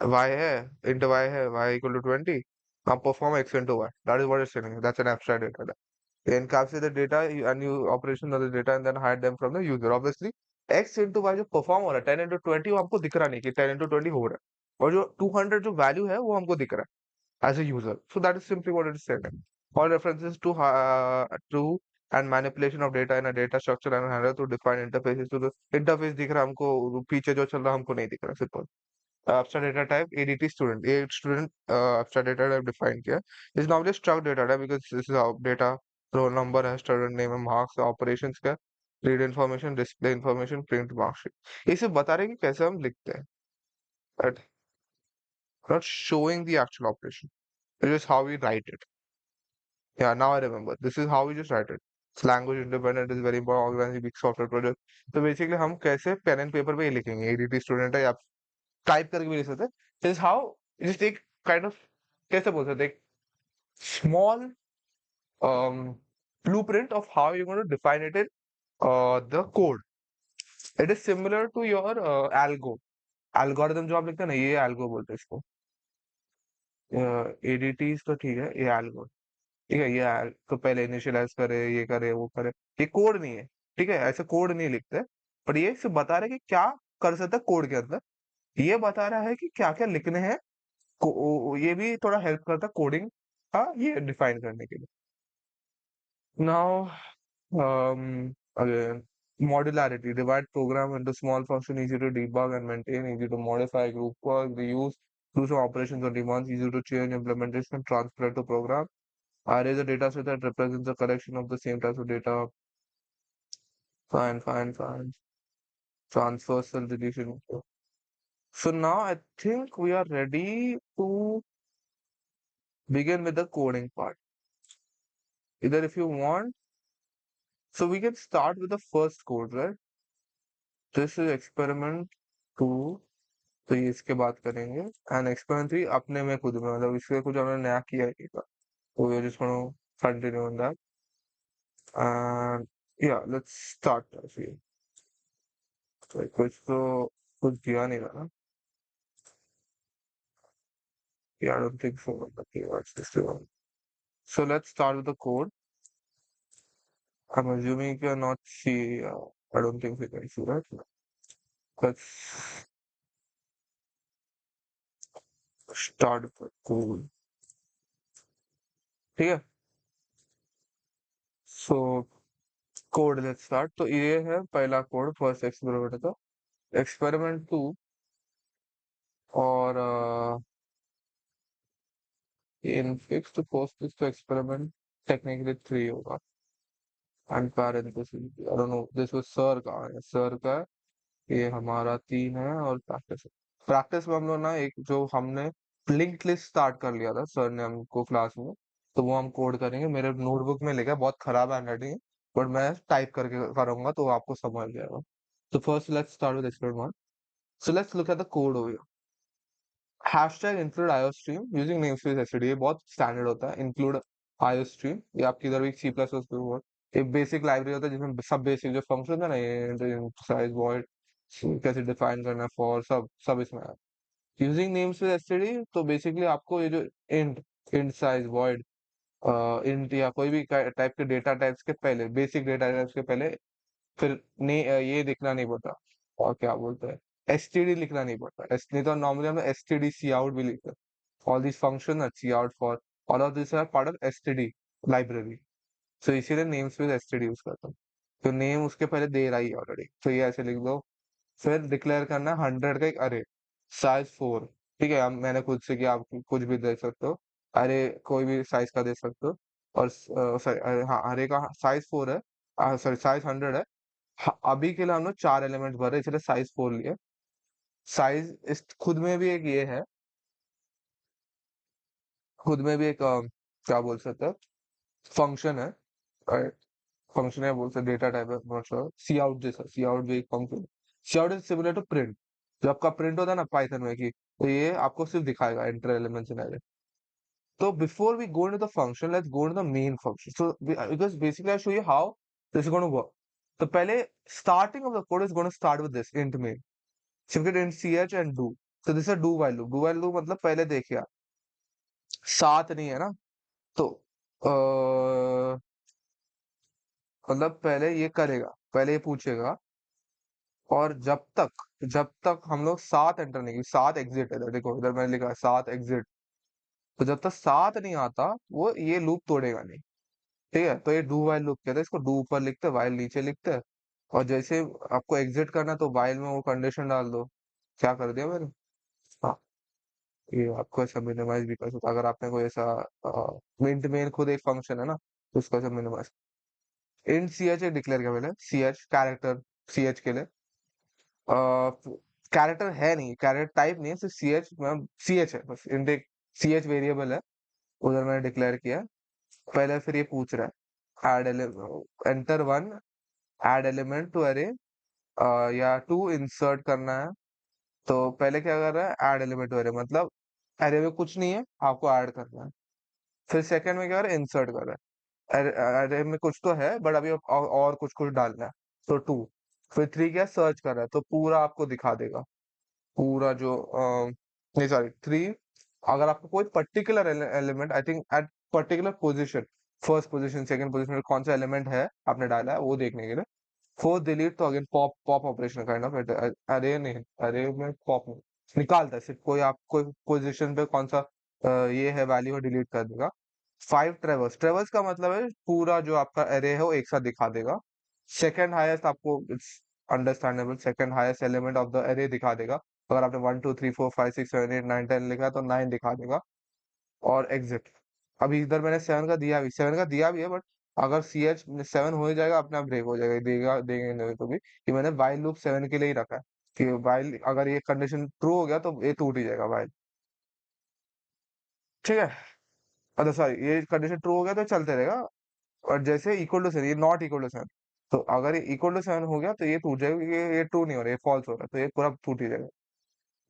[SPEAKER 1] y है, इंट वाई है, y equal to 20, now perform x into y. That is what it's telling you. That's an abstract data type. You encapsulate the data and you operation of the data and then hide them from the user. Obviously x into y जो perform हो रहा है 10 into 20 वो हमको दिख रहा नहीं कि 10 into 20 हो रहा है, और जो 200 जो वैल्यू है वो हमको दिख रहा है as a user. So that is simply what it is saying. All references to and manipulation of data in a data structure and handle to define interfaces to the interface दिख रहा है हमको, पीछे जो चल रहा है हमको नहीं दिख रहा, simple. Abstract data type ADT student. A student abstract data type define किया is normally struct data type because this is how data, roll number है, student name है, marks operations का, read information, display information, print mark sheet. इसे बता रहे हैं कि कैसे हम लिखते हैं, right? Not showing the actual operation. It is how we write it. Yeah, now I remember. This is how we just write it. It's language independent is very important organizing big software project. तो basically हम कैसे pen and paper पे ही लिखेंगे, ADT student है या type करके भी लिख सकते हैं. दिस इज हाउ, जस्ट एक काइंड ऑफ, कैसे बोल सकते हैं, small blueprint of how you're going to define it in the code. It is similar to your algorithm जो आप लिखते हैं ना, ये algo बोलते हैं इसको. एडीटीज तो ठीक है, ये algo, ठीक है, तो पहले इनिशियलाइज करे, ये करे, वो करे, ये कोड नहीं है, ठीक है, ऐसे कोड नहीं लिखते, पर ये सिर्फ बता रहे कि क्या कर सकता है कोड के अंदर। ये बता रहा है कि क्या-क्या लिखने हैं, ये भी थोड़ा हेल्प करता है कोडिंग का ये डिफाइन करने के लिए। Now again, modularity, divide program into small function, easy to debug and maintain, easy to modify, group work, reuse, do some operations on demands, easy to change implementation, transfer to program. Array is a data set that represents a collection of the same types of data. Fine, fine, fine. Transversal deletion. So now I think we are ready to begin with the coding part. Either if you want, so we can start with the first code, right? This is experiment 2. तो ये इसके बात करेंगे and experiment 3 अपने में खुद में मतलब इसके कुछ हमने नया किया ही नहीं था, तो we are just gonna continue on that and yeah let's start. फिर तो कुछ दिया नहीं था ना, yeah I don't think so, so let's start with the code. I'm assuming you cannot see, I don't think we can see that. Let's start with the code. ठीक है, so code let's start। तो ये है पहला code first experiment का, experiment 2 और infix postfix तो experiment technically 3 होगा and parenthesis I don't know this was sir का है, सर का है, ये हमारा 3 है और प्रैक्टिस। प्रैक्टिस में हम लोग ना एक जो हमने लिंक्ड लिस्ट स्टार्ट कर लिया था सर ने हमको क्लास में, तो वो हम कोड करेंगे। मेरे नोटबुक में लिखा है, बहुत खराब हैंडराइटिंग है बट मैं टाइप करके करूंगा तो आपको समझ जाएगा। तो first let's start with experiment 1। So let's look at the code over. Hashtag include iostream using namespace STD, ये बहुत स्टैंडर्ड होता है। इंक्लूड आईओस्ट्रीम ये आपकी इधर भी सी प्लस प्लस में एक बेसिक लाइब्रेरी होता है जिसमें सब बेसिक जो फंक्शन है ना, ये साइज वॉइड कैसे डिफाइन करना है फॉर सब सब इसमें है। यूजिंग नेमस्पेस एसटीडी तो बेसिकली आपको ये जो int int size void int या कोई भी टाइप के डेटा टाइप्स के पहले, बेसिक डेटा टाइप्स के पहले फिर ने ये लिखना नहीं पड़ता, और क्या बोलते हैं एसटीडी लिखना नहीं पड़ता। एस नहीं तो नॉर्मली हम एसटीडी सी आउट भी लिखते हैं। All this function are see out for all of this are part of STD library. So इसीलिए नेम स्पेस एसटीडी यूज करता हूँ। तो नेम उसके पहले दे रहा ही ऑलरेडी, तो ये ऐसे लिख दो। फिर डिक्लेयर करना है 100 का एक अरे, साइज 4। ठीक है, मैंने खुद से किया, आप कुछ भी दे सकते हो, अरे कोई भी साइज का दे सकते हो। और हाँ अरे का साइज 4 है, सॉरी साइज 100 है। हाँ, अभी के लिए हम लोग 4 एलिमेंट भर रहे हैं, इसलिए साइज 4 लिए। साइज इस खुद में भी एक ये है, खुद में भी एक क्या बोल सकते हैं फंक्शन है, फंक्शन है बोल सकते, डेटा टाइप है, नॉट श्योर। सी आउट जैसा, सी आउट भी एक function. Cout is similar to print, जो आपका प्रिंट होता है ना पाइथन में की, तो ये आपको सिर्फ दिखाएगा एंटर एलिमेंट्स इन अरे। तो before we go into the function, let's go into the main function. So because basically I show you how this is gonna work. तो पहले starting off the code is gonna start with this int main, simply int ch and do. तो this is do while loop. Do while loop मतलब पहले देखिए आप, 7 नहीं है ना, तो मतलब पहले ये करेगा, पहले ये पूछेगा, और जब तक हम लोग 7 एंटर नहीं, 7 एग्जिट है इधर, देखो इधर मैंने लिखा है 7 एग्जिट। तो जब तक 7 नहीं आता वो ये लूप तोड़ेगा नहीं। ठीक है, तो ये डू वाइल लूप कहते हैं इसको। डू ऊपर लिखते हैं, वाइल नीचे लिखते हैं, और जैसे आपको एग्जिट करना है, तो वाइल में वो कंडीशन डाल दो। क्या कर दिया मैंने, हाँ, ये आपको ऐसा मिनिमाइज भी कर सकता अगर आपने कोई ऐसा मिंट मेन खुद एक फंक्शन है ना, तो उसका ऐसा minimize. Int ch declare किया मैंने, ch character, ch के लिए कैरेक्टर है नहीं, कैरेक्टर टाइप नहीं है, सिर्फ सी एच, मतलब सी एच है बस। इंट एक सी एच वेरिएबल है, उधर मैंने डिक्लेयर किया। पहले फिर ये पूछ रहा है add enter one, add element to array, या टू इंसर्ट करना है। तो पहले क्या कर रहा है, ऐड एलिमेंट टू अरे, मतलब अरे में कुछ नहीं है, आपको ऐड करना है। फिर सेकंड में क्या कर रहा है, इंसर्ट कर रहा है। अरे अरे में कुछ तो है बट अभी और कुछ कुछ डालना है, तो 2। फिर 3 क्या, सर्च कर रहा है, तो पूरा आपको दिखा देगा, पूरा जो नहीं सॉरी 3। अगर आपको कोई particular element, I think at particular position, first position second position, कौन सा एलिमेंट है आपने डाला है वो देखने के लिए, फोर्थ डिलीट तो again pop pop operation kind of अरे नहीं, अरे में पॉप निकालता है सिर्फ कोई आप कोई पोजीशन पे कौन सा ये है वैल्यू है डिलीट कर देगा। फाइव ट्रेवर्स, ट्रेवर्स का मतलब है पूरा जो आपका एरे है वो एक साथ दिखा देगा। सेकंड हाईएस्ट आपको it's understandable, second highest element of the array दिखा देगा। अगर आपने 1 2 3 4 5 6 7 8 9 10 लिखा है तो 9 दिखा देगा। और एग्जिट, अभी इधर मैंने 7 का दिया भी, 7 का दिया भी है, बट अगर सी एच 7 हो ही जाएगा अपने आप ब्रेक हो जाएगा, देगा देंगे नहीं तो भी, कि मैंने वाइल लूप 7 के लिए ही रखा है कि वाइल अगर ये कंडीशन ट्रू हो गया तो ये टूट ही जाएगा वाइल। ठीक है, अच्छा सॉरी, ये कंडीशन ट्रू हो गया तो चलते रहेगा। और जैसे इक्वल टू 7, ये नॉट इक्वल टू 7, तो अगर ये इक्वल टू 7 हो गया तो ये टूट जाएगा क्योंकि ये ट्रू नहीं हो रहा, ये फॉल्स हो रहा है, तो ये पूरा टूट ही जाएगा।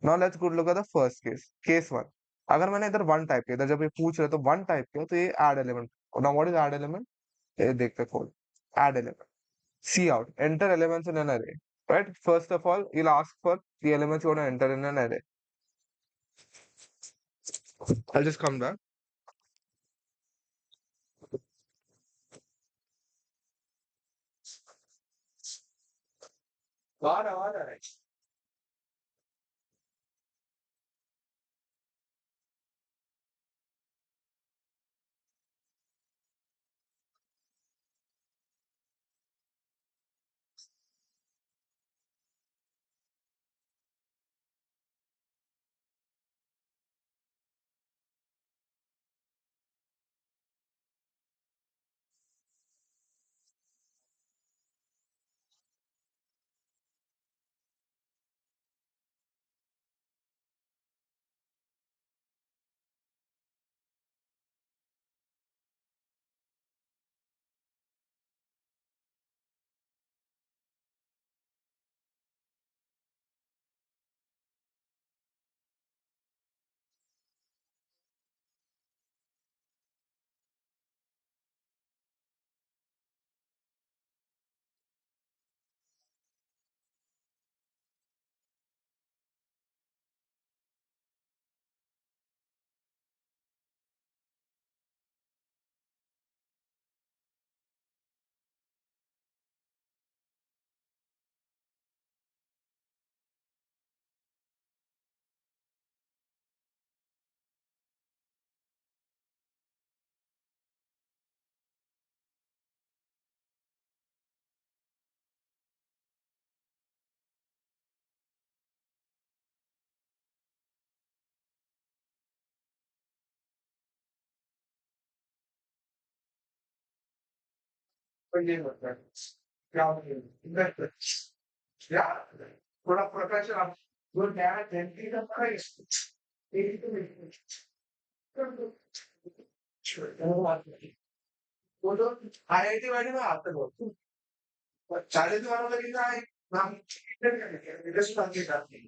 [SPEAKER 1] Now let's good look at the first case, case one. अगर मैंने इधर वन टाइप किया, इधर जब ये पूछ रहे तो वन टाइप किया, तो ये add element. Now what is add element, ये देखते code. Add element, cout, enter elements in an array, right? First of all, you'll ask for the elements you want to enter in an array. I'll just come back. आ रहा है। पण ये होता है क्या या थोड़ा प्रोफेशनल जो नया जनती का था एक तो वो तो आईआईटी वाले में आते हो, चालीस वालों का कितना है नाम इंडस्ट्री आगे जाती है,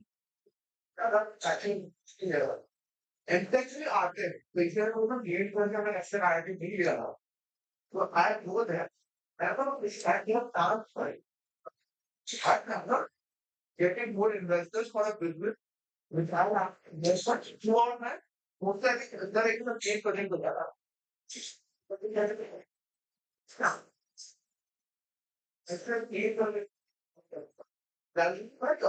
[SPEAKER 1] एमटेक भी आते हैं, तो इसलिए वो ना गेट करके मैं ऐसे आईआईटी नहीं लिया था, तो आई वो है I don't understand your time frame. I'm not getting more investors for a business which I have just what you want, man. Most of the अंदर एक ना चेक करने को जाता है। ऐसे चेक करने that right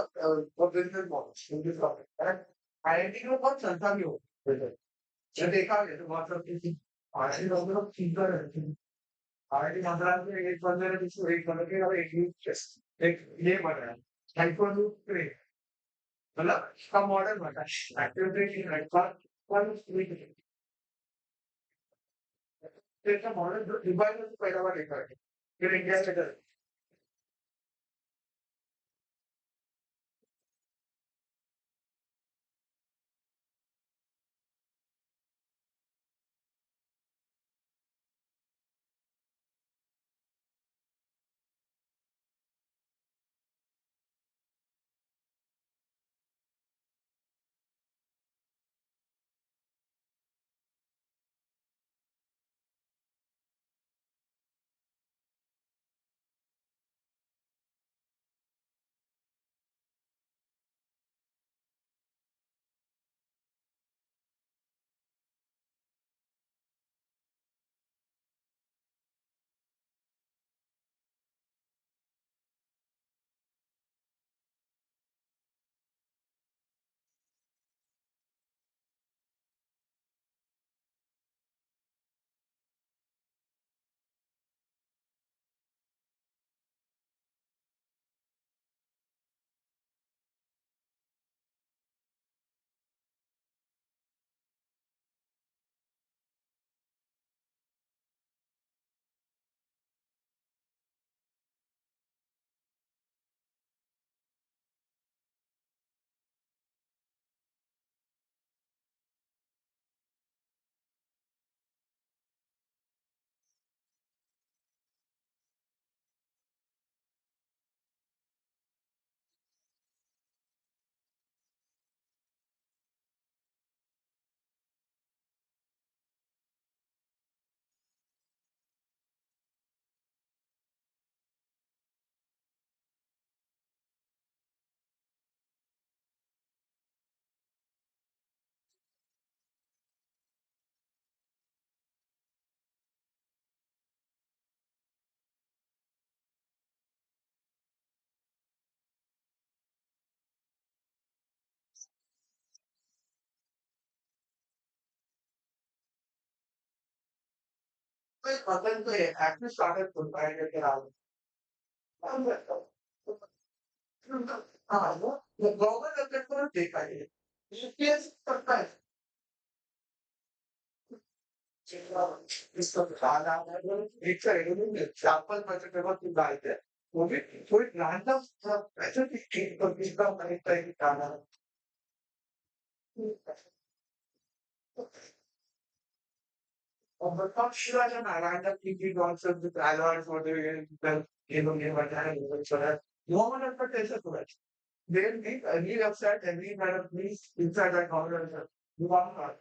[SPEAKER 1] for business models in this topic. And IIT में बहुत संस्था भी हो जो देखा है तो बहुत सब चीज़ आईआईटी लोग ठीक कर रहे हैं। आईआईटी मद्रास में एक बंदे ने जिसको एक बंदे के और एक ये बन रहा है हाइपरलूप मतलब इसका मॉडल बना है एक्टिविटी की नेटवर्क पर इसका मॉडल जो दुबई में पहला बार देखा है फिर इंडिया में कर मतलब तो एक्चुअली स्टार्टेड फुल फाइंडर के नाम हाँ वो गवर्नमेंट वेबसाइट पर देखा है यूपीएस करता है इसका खाना एक सेकंड एग्जांपल बजट में बहुत डालते हैं वो भी कोई रैंडम ऐसे कि तो इसका मैंने तय खाना और बहुत शुरू ना रैंडम की कॉन्सेप्ट विद अलॉट्स मोटिवेशन ये लोग ये बताया वो चला गवर्नमेंट पर कैसे हुआ they need any website, any kind of please inside that corner. You want that?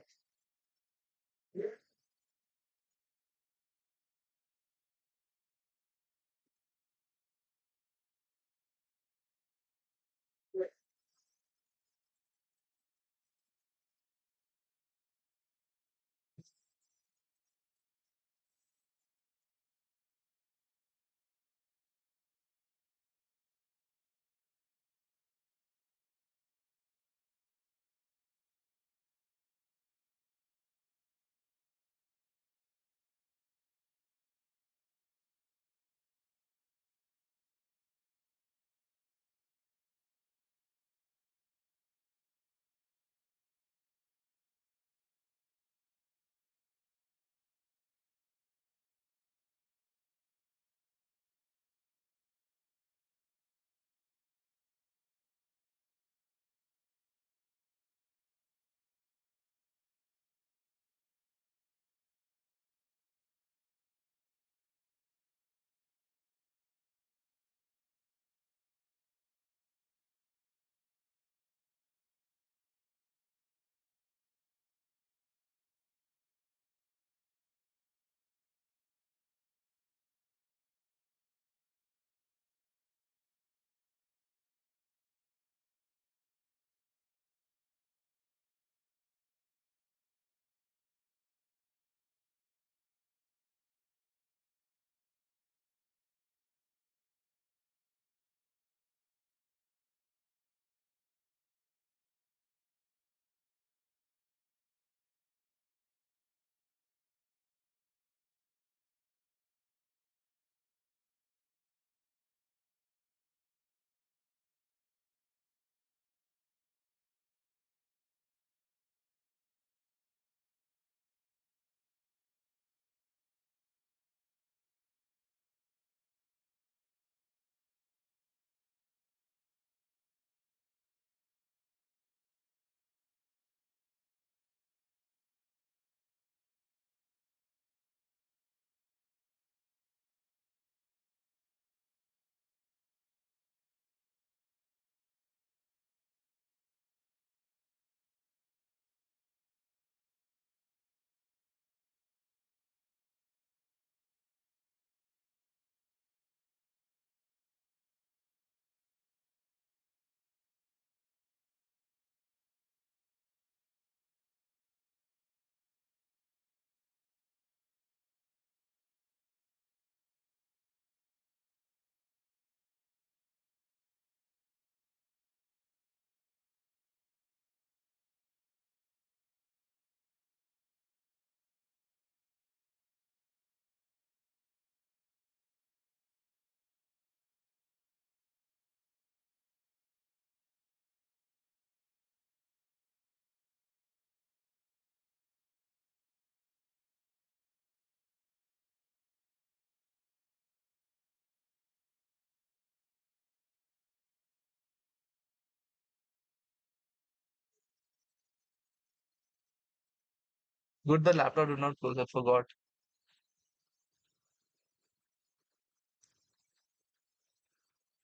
[SPEAKER 1] Good, the laptop did not close. I forgot.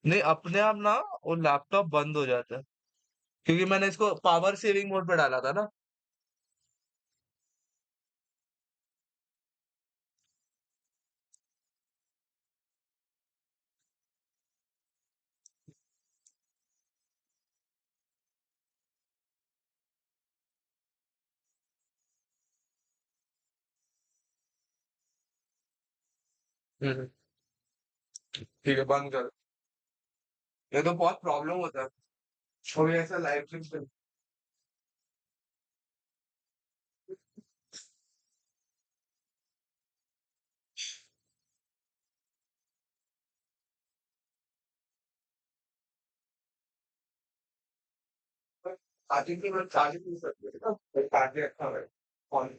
[SPEAKER 1] नहीं अपने आप ना वो लैपटॉप बंद हो जाता है क्योंकि मैंने इसको पावर सेविंग मोड पे डाला था ना। ठीक है बंद कर। ये तो बहुत प्रॉब्लम होता है और ऐसा live stream I think they were charging you for it. They started on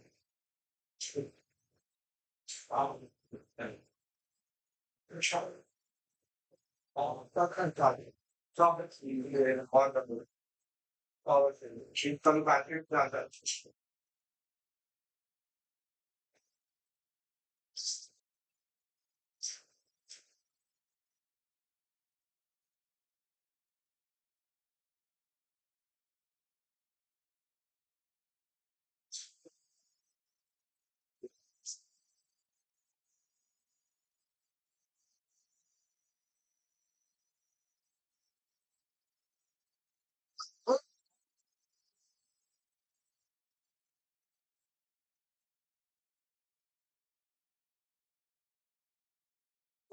[SPEAKER 1] um and that kind of charging. Profits you get on the policy. She come back to that.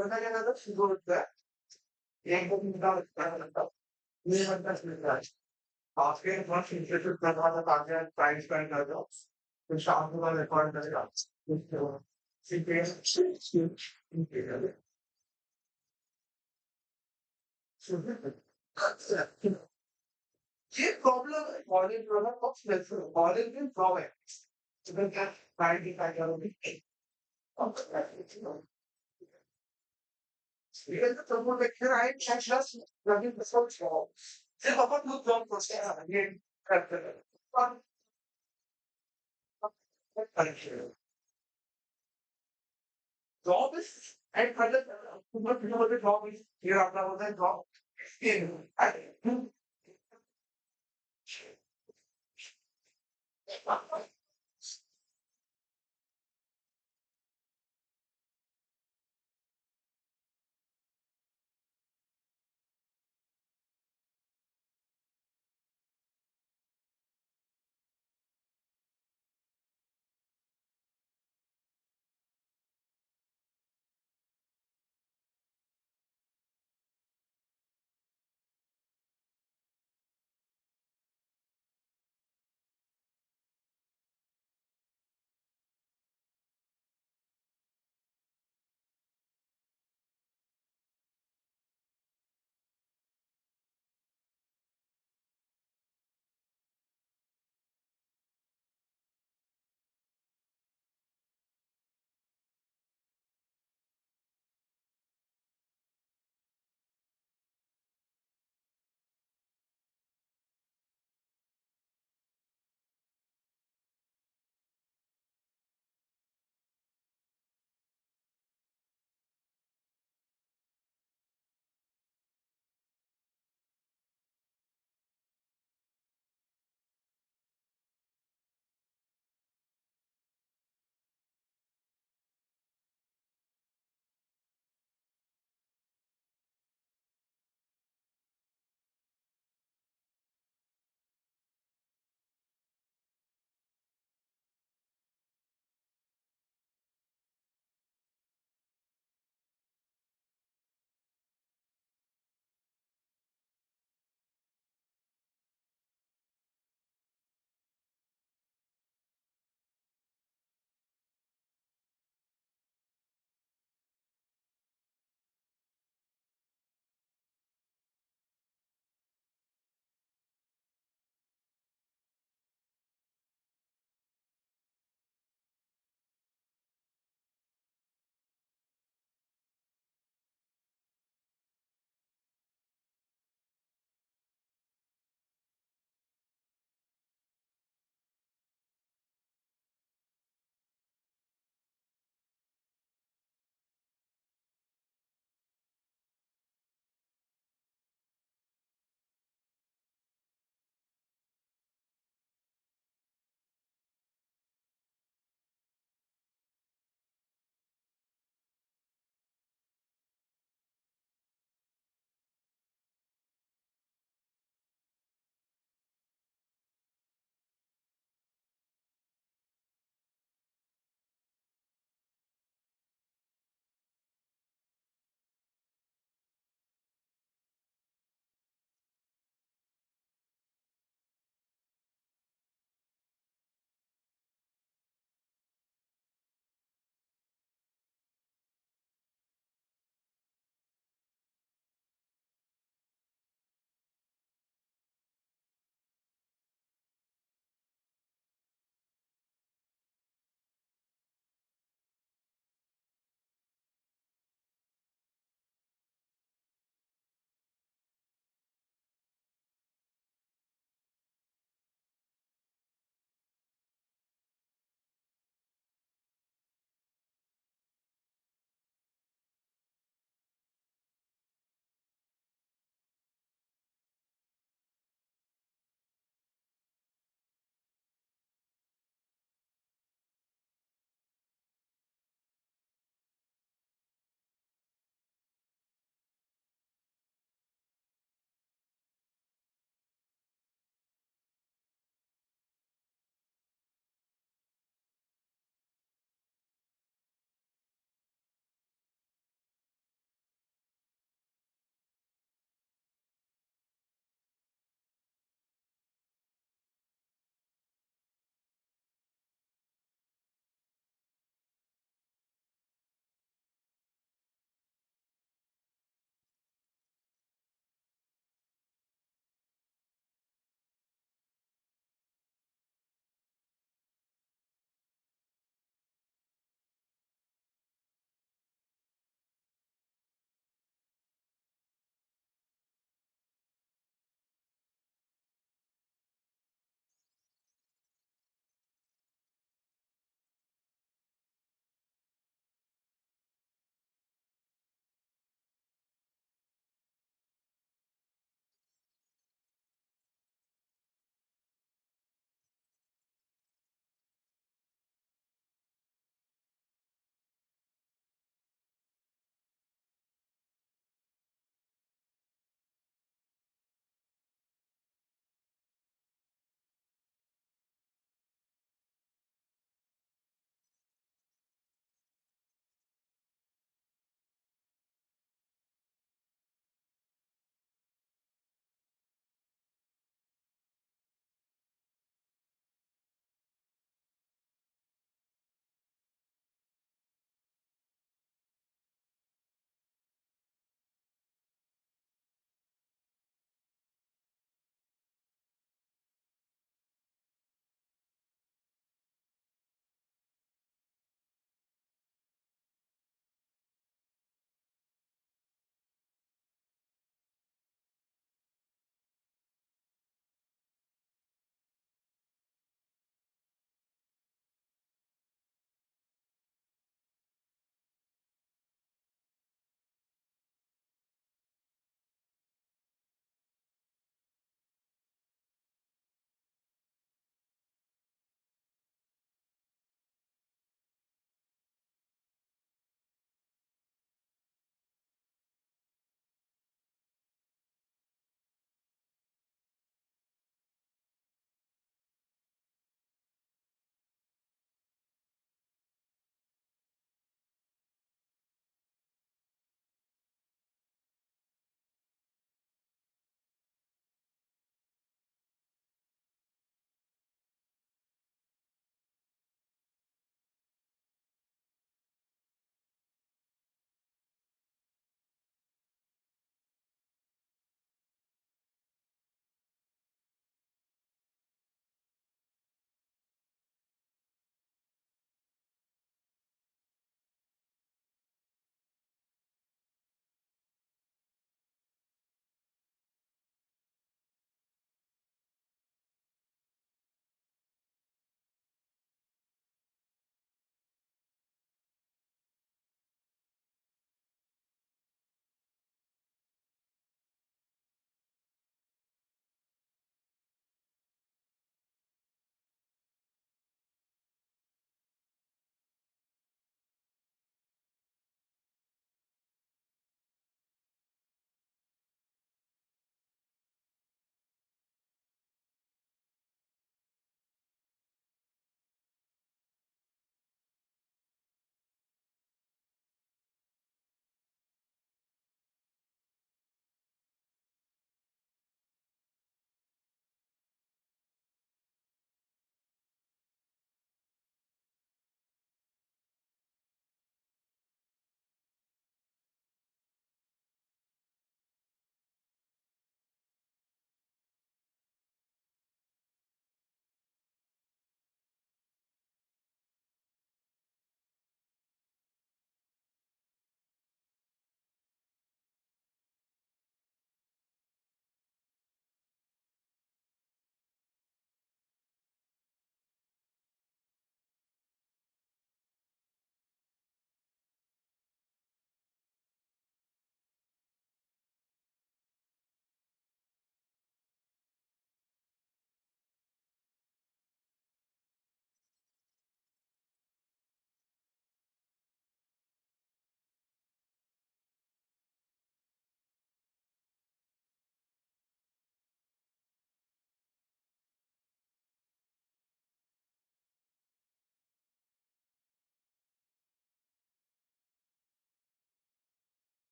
[SPEAKER 1] When I get another figure with that, एक दो दिन का लगता है ये बनता है आपके पास इंटरेस्ट करना था ताकि आप टाइम स्पेंड कर दो तो शाम को मैं रिकॉर्ड करेगा ये प्रॉब्लम है कॉलेज वाला कॉलेज में प्रॉब्लम है तो क्या टाइम डिफाइन करोगे because the trouble with here I just running the search wall. If I put look down for Sarah again, job is and further what you know what the job is here after all that job.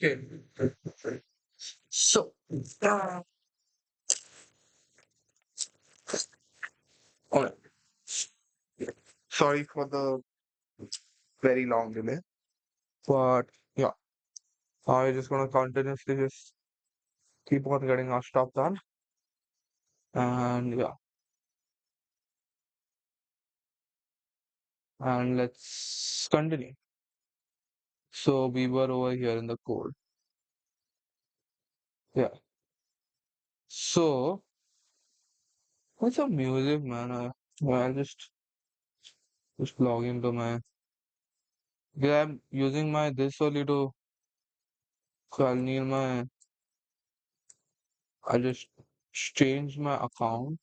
[SPEAKER 1] Okay. So, uh, alright. Sorry for the very long delay, but yeah, I'm just gonna continuously just keep on getting our stuff done, and yeah, and let's continue. So we were over here in the code. Yeah. So what's some music, man? I'll just log into my. Yeah, I'm using my this only to. So I'll need my. I just change my account.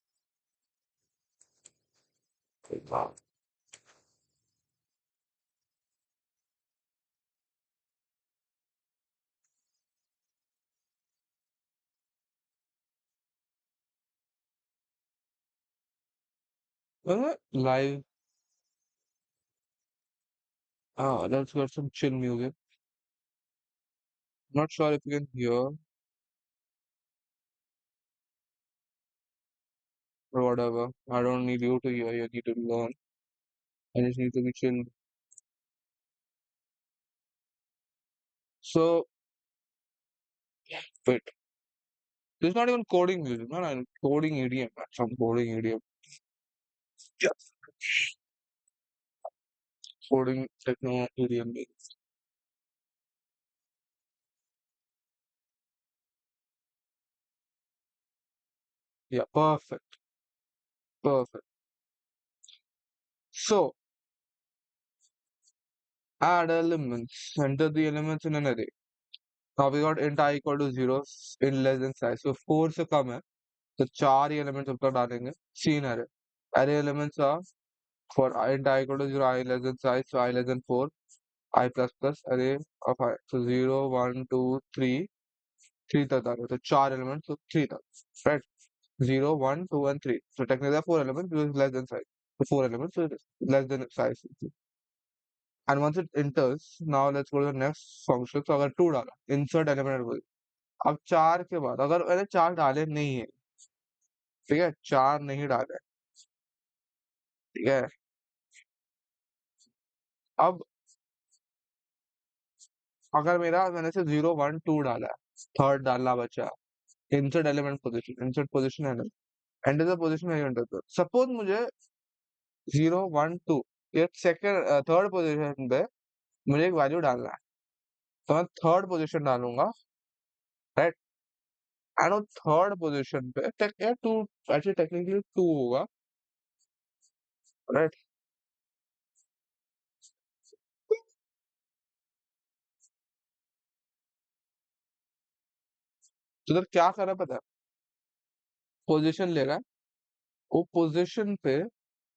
[SPEAKER 1] Live. Let's get some chill music. Not sure if you can hear or whatever. I don't need you to hear. You need to learn. I just need to be chill. So wait, this is not even coding music, man. I'm coding idiom. Man. Some coding idiom. Yeah. Coding techno idiom. Yeah, perfect. Perfect. So add elements. Enter the elements in an array. Now we got int I equal to 0 in less than size. So 4 से कम है तो चार ही elements ऊपर डालेंगे scene array. Array elements are for int I equal to 0 I less than size so I less than 4 I plus plus array of I. So 0 1 2 3 3 तक डालो तो चार elements तो 3 तक right 0 1 2 and 3 so technically there are 4 elements because it's less than size so 4 elements so it is less than size and once it enters now let's go to the next function so अगर 2 डाला insert element अब 4 के बाद अगर मैंने 4 डाले नहीं है ठीक है 4 नहीं डाले ठीक है अब अगर मेरा मैंने से 0 1 2 डाला है थर्ड डालना बचा insert element position insert position element enter the position enter suppose मुझे 0 1 2 ये सेकंड थर्ड पोजीशन पे मुझे एक वैल्यू डालना है तो मैं थर्ड पोजीशन डालूंगा राइट एंड वो थर्ड पोजीशन पे टू एक्चुअली टेक्निकली 2 होगा राइट तो इधर क्या कर रहा है पता है पोजीशन ले रहा है वो पोजीशन पे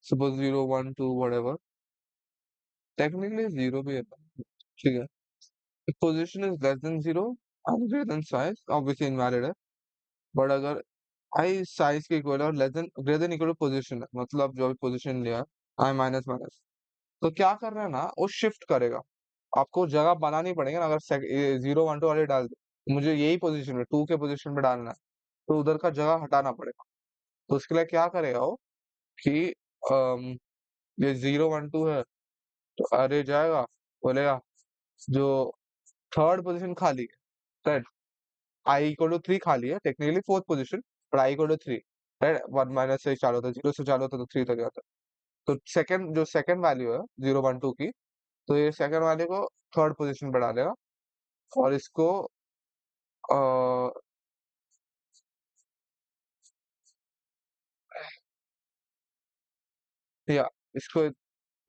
[SPEAKER 1] सपोज 0 1 2 whatever टेक्निकली 0 भी है ठीक है if position is less than 0 and greater than size obviously invalid है बट अगर आई साइज के इक्वल और less than greater than equal to position है मतलब जो भी पोजीशन लिया आई माइनस माइनस तो क्या कर रहा है ना वो शिफ्ट करेगा आपको जगह बनानी पड़ेगी ना अगर 0 1 2 वाले डाल दे मुझे यही पोजीशन में 2 के पोजीशन पे डालना है तो उधर का जगह हटाना पड़ेगा तो उसके लिए क्या करेगा वो कि अम, ये 0 1 2 है तो अरे जाएगा बोलेगा जो थर्ड पोजीशन खाली है राइट आई इक्वल टू 3 खाली है टेक्निकली फोर्थ पोजीशन पर आई इक्वल टू 3 राइट 1 माइनस से चालू होता है 0 से चालू होता है तो 3 तक जाता है तो सेकंड जो सेकंड वैल्यू है 0 1 2 की तो ये सेकंड वैल्यू को थर्ड पोजीशन पे डालेगा और इसको आ, या इसको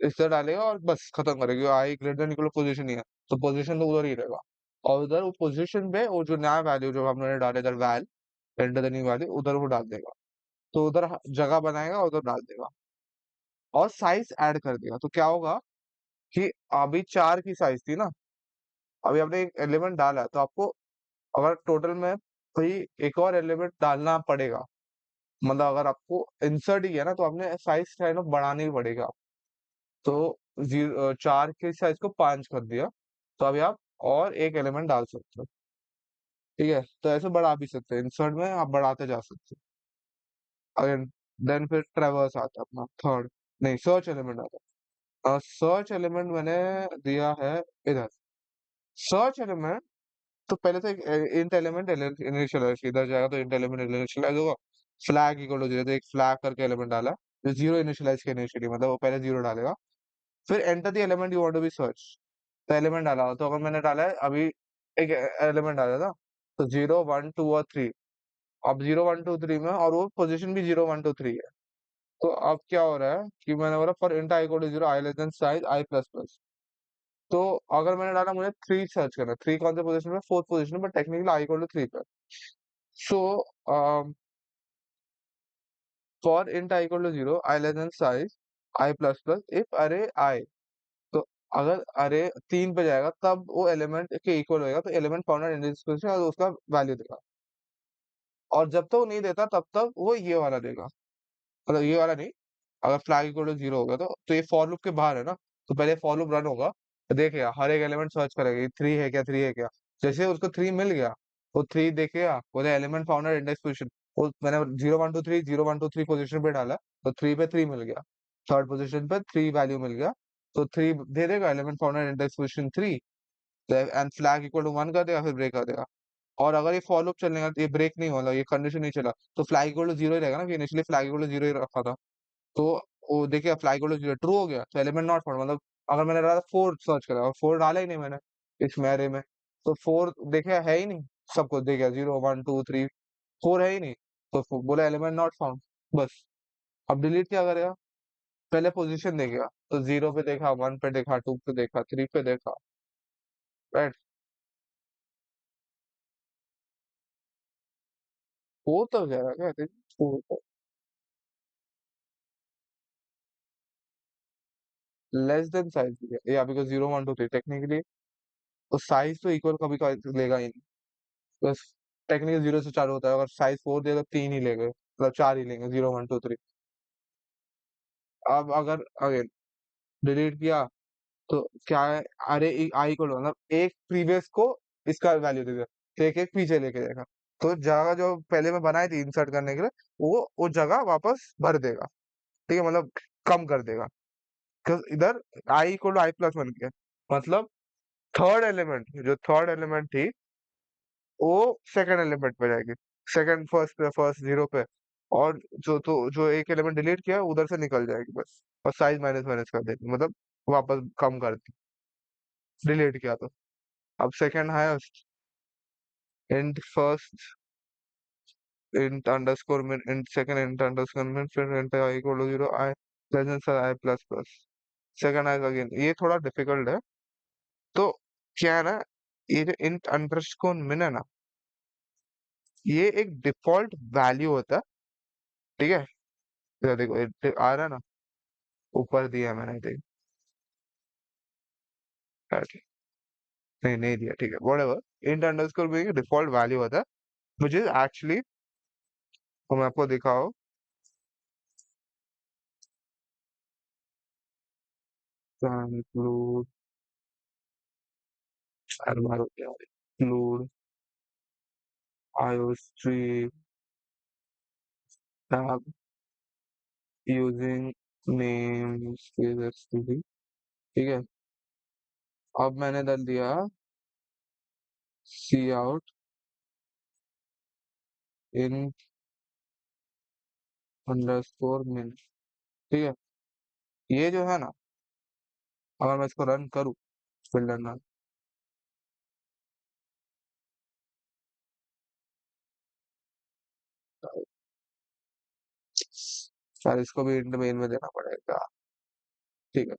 [SPEAKER 1] इस तरह डालेगा और बस खत्म करेगा आई ग्रेटर देन इक्वल पोजीशन ही है तो पोजीशन तो उधर ही रहेगा और उधर वो पोजीशन पे वो जो नया वैल्यू जो हमने डाले इधर val enter the new value उधर वो डाल देगा। तो उधर जगह बनाएगा उधर डाल देगा और साइज ऐड कर देगा। तो क्या होगा कि अभी 4 की साइज थी ना, अभी आपने एक एलिमेंट डाला है तो आपको अगर टोटल में कोई एक और एलिमेंट डालना पड़ेगा, मतलब अगर आपको इंसर्ट ही है ना तो आपने साइज काइंड ऑफ बढ़ाना ही पड़ेगा। तो 4 के साइज को 5 कर दिया, तो अभी आप और एक एलिमेंट डाल सकते हो। ठीक है, तो ऐसे बढ़ा भी सकते हैं, इंसर्ट में आप बढ़ाते जा सकते हो। अगेन देन फिर ट्रैवर्स आता है अपना थर्ड, नहीं सर्च एलिमेंट आता है। सर्च एलिमेंट मैंने दिया है इधर। सर्च एलिमेंट तो पहले तो एक इंट एलिमेंट इनिशियलाइज इधर जाएगा तो इंट एलिमेंट इनिशियलाइज होगा। फ्लैग इक्वल टू जीरो, तो एक फ्लैग करके एलिमेंट डाला, जो जीरो इनिशियलाइज किया इनिशियली, मतलब वो पहले जीरो डालेगा। फिर enter the element you want to be search, तो एलिमेंट डाला, तो अगर मैंने डाला है अभी एक एलिमेंट डाला था, तो 0 1 2 और 3। अब 0 1 2 3 में और वो पोजीशन भी 0 1 2 3 है। तो अब क्या हो रहा है कि मैंने बोला for int I equal to zero i less than size i plus plus. तो अगर मैंने डाला मुझे 3 सर्च करना, 3 कौन से पोजीशन में, फोर्थ पोजीशन में, टेक्निकली आई इक्वल टू 3 पे। So for int I equal to zero i less than size i plus plus if array i. तो अगर अरे 3 पे जाएगा तब वो एलिमेंट के इक्वल होएगा, तो element found in this position और उसका वैल्यू देगा। और जब तक वो नहीं देता तब तक वो ये वाला देगा, मतलब ये वाला नहीं। अगर फ्लैग इक्वल टू जीरो होगा तो ये फॉर लूप के बाहर है ना, तो पहले फॉर लूप रन होगा, तो देखेगा हर एक एलिमेंट सर्च करेगा, ये 3 है क्या, 3 है क्या। जैसे उसको 3 मिल गया, वो 3 देखेगा, बोले element found at index position. वो मैंने 0 1 2 3 पोजीशन पे डाला, तो 3 पे 3 मिल गया, थर्ड पोजीशन पे 3 वैल्यू मिल गया, तो 3 दे देगा, element found at index position 3, and flag equal to 1 कर देगा, फिर ब्रेक कर देगा। और अगर ये फॉर लूप चलेगा, ये ब्रेक नहीं होगा, ये कंडीशन नहीं चला, तो फ्लैग इक्वल टू जीरो ही रहेगा ना, कि initially flag equal to zero ही रखा था। तो वो देखिए fly equal to zero true हो गया, तो एलिमेंट नॉट फाउंड, मतलब अगर मैंने डाला 4 सर्च करा और 4 डाला ही नहीं मैंने इस मैरे में, तो 4 देखिए है ही नहीं, सबको देखिए 0 1 2 3 4 है ही नहीं, तो बोला एलिमेंट नॉट फाउंड, बस। अब डिलीट क्या करेगा, पहले पोजीशन देखेगा, तो 0 पे देखा, 1 पे देखा, 2 पे देखा, 3 पे देखा, राइट। फोर तो जाएगा क्या, I think 4 less than size, या बिकॉज 0 1 2 3 टेक्निकली तो साइज तो इक्वल कभी का लेगा ही नहीं, बस टेक्निकल 0 से चालू होता है, अगर साइज 4 देगा 3 ही लेंगे, मतलब 4 ही लेंगे, 0 1 2 3। अब अगर अगेन डिलीट किया, तो क्या है, अरे आई को मतलब एक प्रीवियस को इसका वैल्यू दे देगा, तो एक एक पीछे लेके जाएगा, तो जगह जो पहले में बनाई थी इंसर्ट करने के लिए, वो जगह वापस भर देगा। ठीक है, मतलब कम कर देगा, क्योंकि इधर आई को आई प्लस बन गया, मतलब थर्ड एलिमेंट थी वो सेकंड एलिमेंट पे जाएगी, सेकंड फर्स्ट पे, फर्स्ट जीरो पे, और जो एक एलिमेंट डिलीट किया उधर से निकल जाएगी बस, और साइज माइनस माइनस कर देगी, मतलब वापस कम कर दी, डिलीट किया तो। अब second highest int first int underscore min int second int underscore min फिर int I equal to zero i plus i plus plus second highest again, ये थोड़ा डिफिकल्ट है। तो क्या है ना, ये जो इंट अंडरस्कोर मिन है ना, ये एक डिफॉल्ट वैल्यू होता है। ठीक है, इधर देखो आ रहा है ना, ऊपर दिया मैंने, ठीक है, ठीक। नहीं नहीं दिया, ठीक है, व्हाटएवर। इंट अंडरस्कोर भी डिफॉल्ट वैल्यू होता है, विच इज एक्चुअली, तो मैं आपको दिखाओ, include include iostream tab using name space, ठीक है। अब मैंने डाल दिया सी आउट इन अंडरस्कोर मिन, ठीक है। ये जो है ना, अगर मैं इसको रन करूँ, फिल्डर ना, शायद इसको भी इंट मेन में देना पड़ेगा, ठीक है।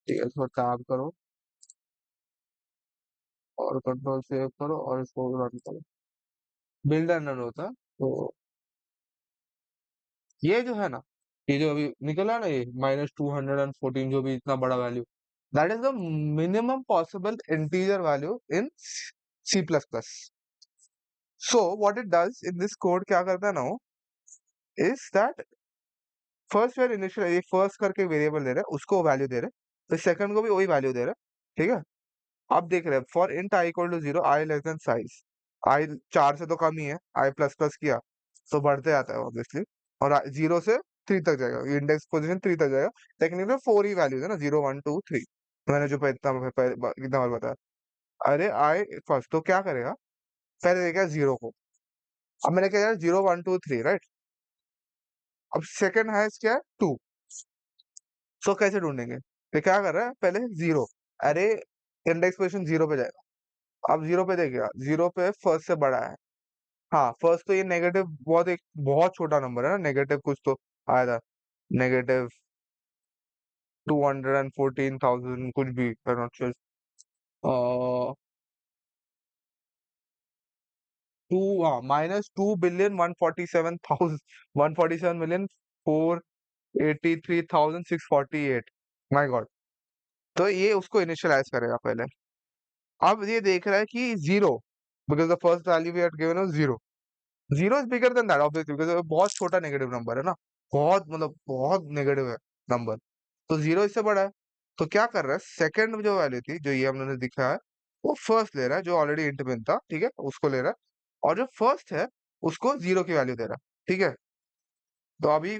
[SPEAKER 1] ठीक है, इसको टैब करो और कंट्रोल सेव करो और इसको रन करो। बिल्ड एंड रन होता है। तो ये जो है ना, ये जो अभी निकला ना, ये -214 जो भी इतना बड़ा value, that is the minimum possible integer value in C plus plus. So what it does in this code, क्या करता है ना वो, is that first where initial, ये फर्स्ट करके वेरिएबल दे रहे हैं, उसको वैल्यू दे रहे हैं, तो सेकंड को भी वही वैल्यू दे रहे हैं। ठीक है, अब देख रहे हैं for int I equal to 0, I less than size, I 4 से तो कम ही है, आई प्लस प्लस किया तो बढ़ते आता है ऑब्वियसली, और 0 से 3 तक जाएगा, इंडेक्स पोजीशन 3 तक जाएगा। टेक्निकली 4 ही वैल्यूज है ना, 0 1 2 3, मैंने जो इतना बार बताया। अरे आई फर्स्ट तो क्या करेगा, पहले देखेगा 0 को, अब मैंने क्या किया 0 1 2 3 राइट, अब सेकंड है क्या है 2, सो कैसे ढूंढेंगे, तो क्या कर रहा है पहले 0, अरे इंडेक्स पोजीशन 0 पे जाएगा, अब 0 पे देखिएगा, 0 पे फर्स्ट से बड़ा है। हाँ, फर्स्ट तो ये नेगेटिव बहुत, एक बहुत छोटा नंबर है ना, नेगेटिव कुछ तो आया था, नेगेटिव 214,000 कुछ भी, आई एम नॉट श्योर, 2, हाँ, -2,147,000, 147,483,648, माय गॉड। तो ये उसको इनिशियलाइज करेगा पहले। अब ये देख रहा है कि 0, because the first value we had given was 0, 0 is bigger than that obviously, because बहुत छोटा नेगेटिव नंबर है ना, बहुत मतलब बहुत नेगेटिव है नंबर, तो 0 इससे बड़ा है। तो क्या कर रहा है, सेकंड जो वैल्यू थी, जो ये हमने दिखा है, वो फर्स्ट ले रहा है, जो ऑलरेडी इंट में था, ठीक है, उसको ले रहा है, और जो फर्स्ट है उसको 0 की वैल्यू दे रहा है। ठीक है, तो अभी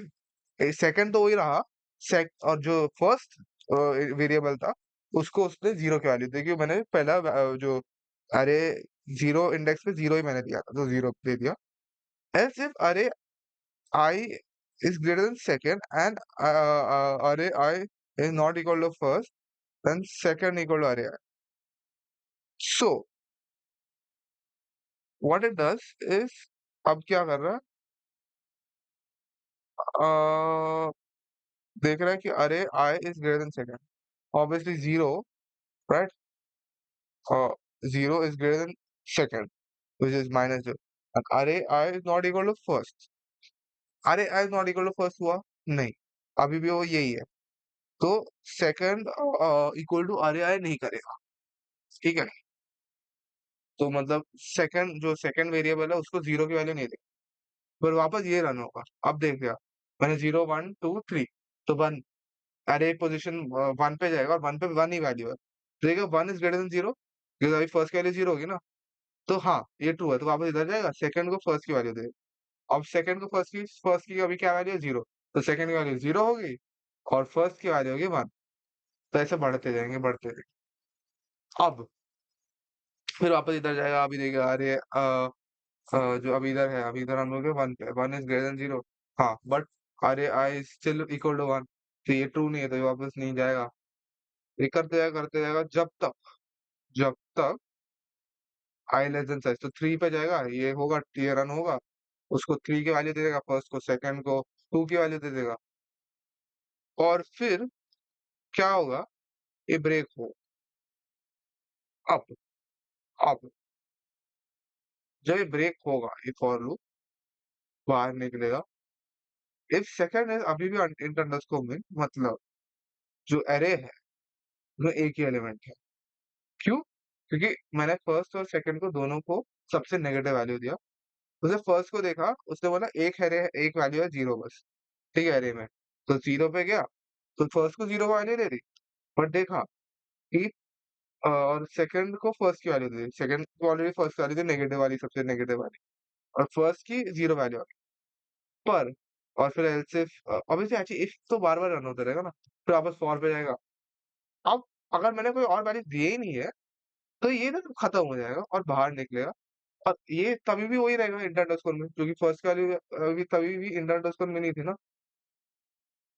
[SPEAKER 1] सेकंड तो वही रहा, और जो फर्स्ट वेरिएबल था उसको उसने 0 की वैल्यू दी, क्योंकि मैंने पहला जो, अरे 0 इंडेक्स पे 0 ही मैंने दिया था, तो 0 दे दिया। एल्स इफ अरे I is greater than second and array I is not equal to first, then second equal to array I. So what it does is, अब क्या कर रहा है, अ, देख रहा है कि array I is greater than second, obviously 0, right, uh, 0 is greater than second, which is -0, and array I is not equal to first, array I is not equal to first हुआ नहीं, अभी भी वो यही है, तो second equal to array I नहीं करेगा। ठीक है, तो मतलब सेकंड, जो सेकंड वेरिएबल है उसको 0 की वैल्यू नहीं देगा, फिर वापस ये रन होगा। अब देख लिया मैंने 0 1 2 3, तो 1, अरे पोजीशन 1 पे जाएगा, और 1 पे 1 ही वैल्यू है, तो देखिए 1 इज ग्रेटर देन 0, क्योंकि अभी फर्स्ट की वैल्यू 0 होगी ना, तो हाँ ये ट्रू है, तो वापस इधर जाएगा, सेकंड को फर्स्ट की वैल्यू देगा। अब सेकंड को फर्स्ट की अभी क्या वैल्यू है 0, तो सेकंड की वैल्यू 0 होगी और फर्स्ट की वैल्यू होगी 1, तो ऐसे बढ़ते जाएंगे बढ़ते जाएंगे। अब फिर वापस इधर जाएगा, अभी देखेगा अरे जो अभी इधर है, अभी इधर हम लोग 1 पे, 1 इज ग्रेटर देन 0, हाँ, बट अरे आई स्टिल इक्वल टू 1, तो ये ट्रू नहीं है, तो ये वापस नहीं जाएगा, ये करते जाएगा जब तक आई लेस देन साइज, तो 3 पे जाएगा, ये होगा, ये रन होगा, उसको 3 की वैल्यू दे देगा, फर्स्ट को, सेकंड को 2 की वैल्यू दे देगा, और फिर क्या होगा, ये ब्रेक हो। अब जब ये ब्रेक होगा, ये फॉर लूप बाहर निकलेगा, इफ सेकंड है अभी भी इंट अंडरस्कोर में, मतलब जो एरे है वो एक ही एलिमेंट है। क्यों? क्योंकि मैंने फर्स्ट और सेकंड को, दोनों को सबसे नेगेटिव वैल्यू दिया। उसने फर्स्ट को देखा, उसने बोला एक एरे है, एक वैल्यू है 0 बस, ठीक है, एरे में, तो 0 पे गया, तो फर्स्ट को 0 वैल्यू दे दी, बट देखा कि और सेकंड को फर्स्ट की वैल्यू दे दी, सेकंड को ऑलरेडी फर्स्ट वैल्यू थी नेगेटिव वाली, सबसे नेगेटिव वाली, और फर्स्ट की 0 वैल्यू आ गई। पर और फिर else if, obviously actually if तो बार-बार रन होता रहेगा ना, फिर वापस फॉर पे जाएगा। अब अगर मैंने कोई और वैल्यू दी ही नहीं है, तो ये ना खत्म हो जाएगा और बाहर निकलेगा, और ये तभी भी वही रहेगा इंट अंडरस्कोर में, क्योंकि फर्स्ट वैल्यू अभी तभी भी इंट अंडरस्कोर में नहीं थी ना,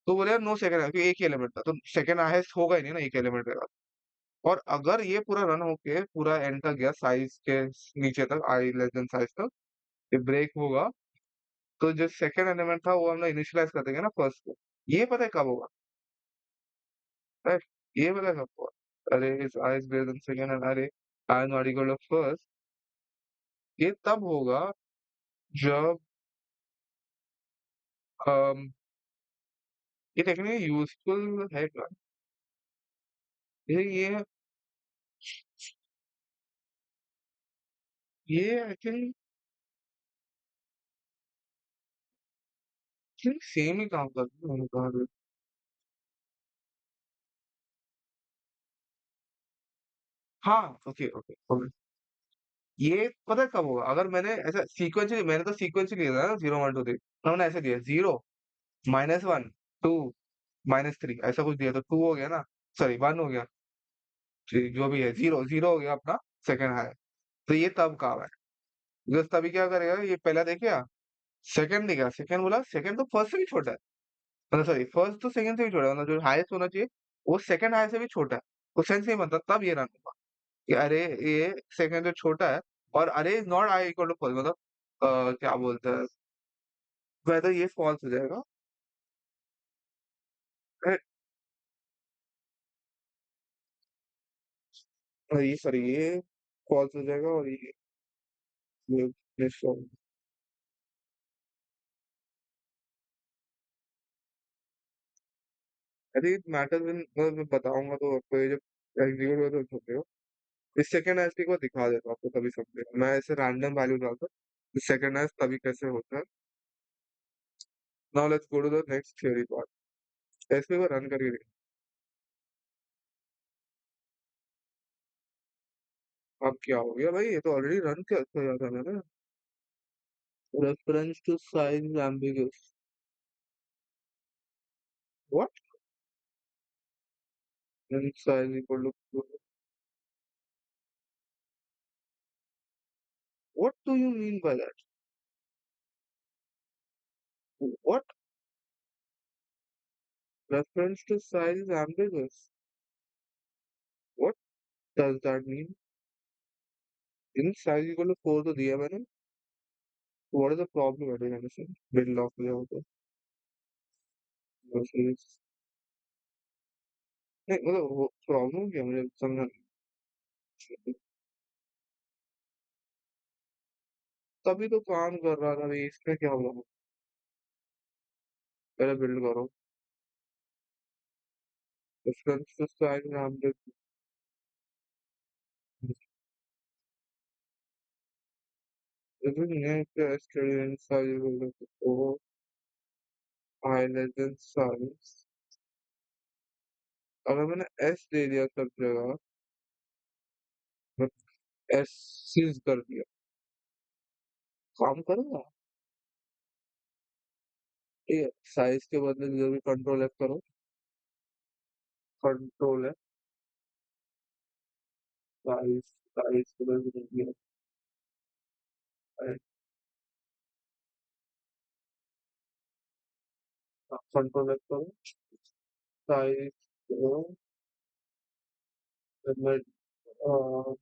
[SPEAKER 1] तो बोलेगा नो सेकंड है, क्योंकि एक ही एलिमेंट था, तो सेकंड हाईएस्ट होगा ही नहीं ना, एक एलिमेंट रहेगा। और अगर ये पूरा रन होके पूरा एंड तक गया, साइज के नीचे तक, आई लेस देन साइज तक, ये ब्रेक होगा, तो जो सेकंड एलिमेंट था वो हम लोग इनिशियलाइज कर देंगे ना फर्स्ट को, ये पता है कब होगा, राइट? ये पता है सबको। अरे is I is greater than second and अरे आई नॉट इक्वल टू फर्स्ट, ये तब होगा जब um, ये टेक्निक यूजफुल है क्या? ये ये आई थिंक सेम ही काम करते हैं, मैंने कहा था। हाँ ओके ओके ओके। ये पता है कब होगा, अगर मैंने ऐसा सीक्वेंशियली, मैंने तो सीक्वेंशियली लिया था ना 0 1 2 3, तो मैंने ऐसे दिया 0 -1 2 -3 ऐसा कुछ दिया तो 2 हो गया ना, सॉरी 1 हो गया, जो भी है 0 0 हो गया अपना सेकंड हाई। तो ये तब काम है, बिकॉज़ तभी क्या करेगा, ये पहला देखेगा, सेकंड देखेगा, सेकंड बोला सेकंड तो फर्स्ट से भी छोटा है, मतलब सॉरी फर्स्ट तो सेकंड से भी छोटा है, मतलब जो हाईएस्ट होना चाहिए वो सेकंड हाईएस्ट से भी छोटा है, तो सेंस नहीं बनता, तब ये रन होगा कि अरे ये सेकंड से छोटा है, और array is not i equal to first, मतलब क्या बोलते हैं, वेदर ये फॉल्स हो जाएगा। ये सॉरी ये फॉल्स हो जाएगा, और ये मिस हो। अरे इट मैटर्स इन, मतलब मैं बताऊंगा तो आपको, ये जब एग्जीक्यूट होगा तो समझेगा। इस सेकंड एस्टी को दिखा देता हूँ आपको, तभी समझेगा, मैं ऐसे रैंडम वैल्यू डालता हूँ सेकंड एस तभी कैसे होता है। Now let's go to the next theory part, ऐसे को रन करके देखो। अब क्या हो गया भाई, ये तो ऑलरेडी रन किया था मैंने। Reference to size ambiguous, what, in size equal to, what do you mean by that, what, reference to size is ambiguous, what does that mean, in size equal to 4 तो दिया मैंने, what is the problem at से बिल लॉक हो जाओ तो versus- नहीं मतलब प्रॉब्लम क्या, मुझे समझा नहीं। तभी तो काम कर रहा था भाई, इसमें क्या हुआ, पहले बिल्ड करो, रेफरेंस टू साइज एम्बिगुअस, इसमें क्या student size equal to i less than size, अगर मैंने एस दे दिया सब जगह, एस सीज कर दिया, काम करेगा, ठीक है, साइज के बदले जो भी कंट्रोल एफ करो, कंट्रोल है साइज, साइज के बदले जो भी है कंट्रोल एफ करो, साइज को मैं, अ,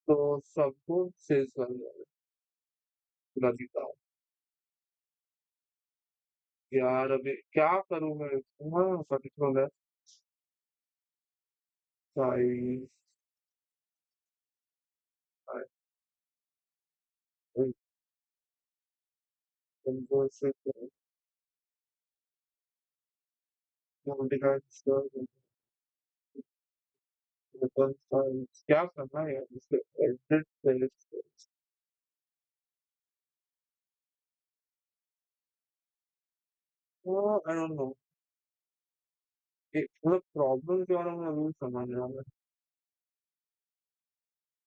[SPEAKER 1] तो सबको सेव कर दिया, पूरा दिखा, यार अभी क्या करूँ मैं इसको, हाँ कंट्रोल है साइज, कंट्रोल से मल्टीप्लाई, क्या करना है यार इसके edit playlist, I don't know, मतलब प्रॉब्लम क्या है मैं अभी समझ रहा हूँ,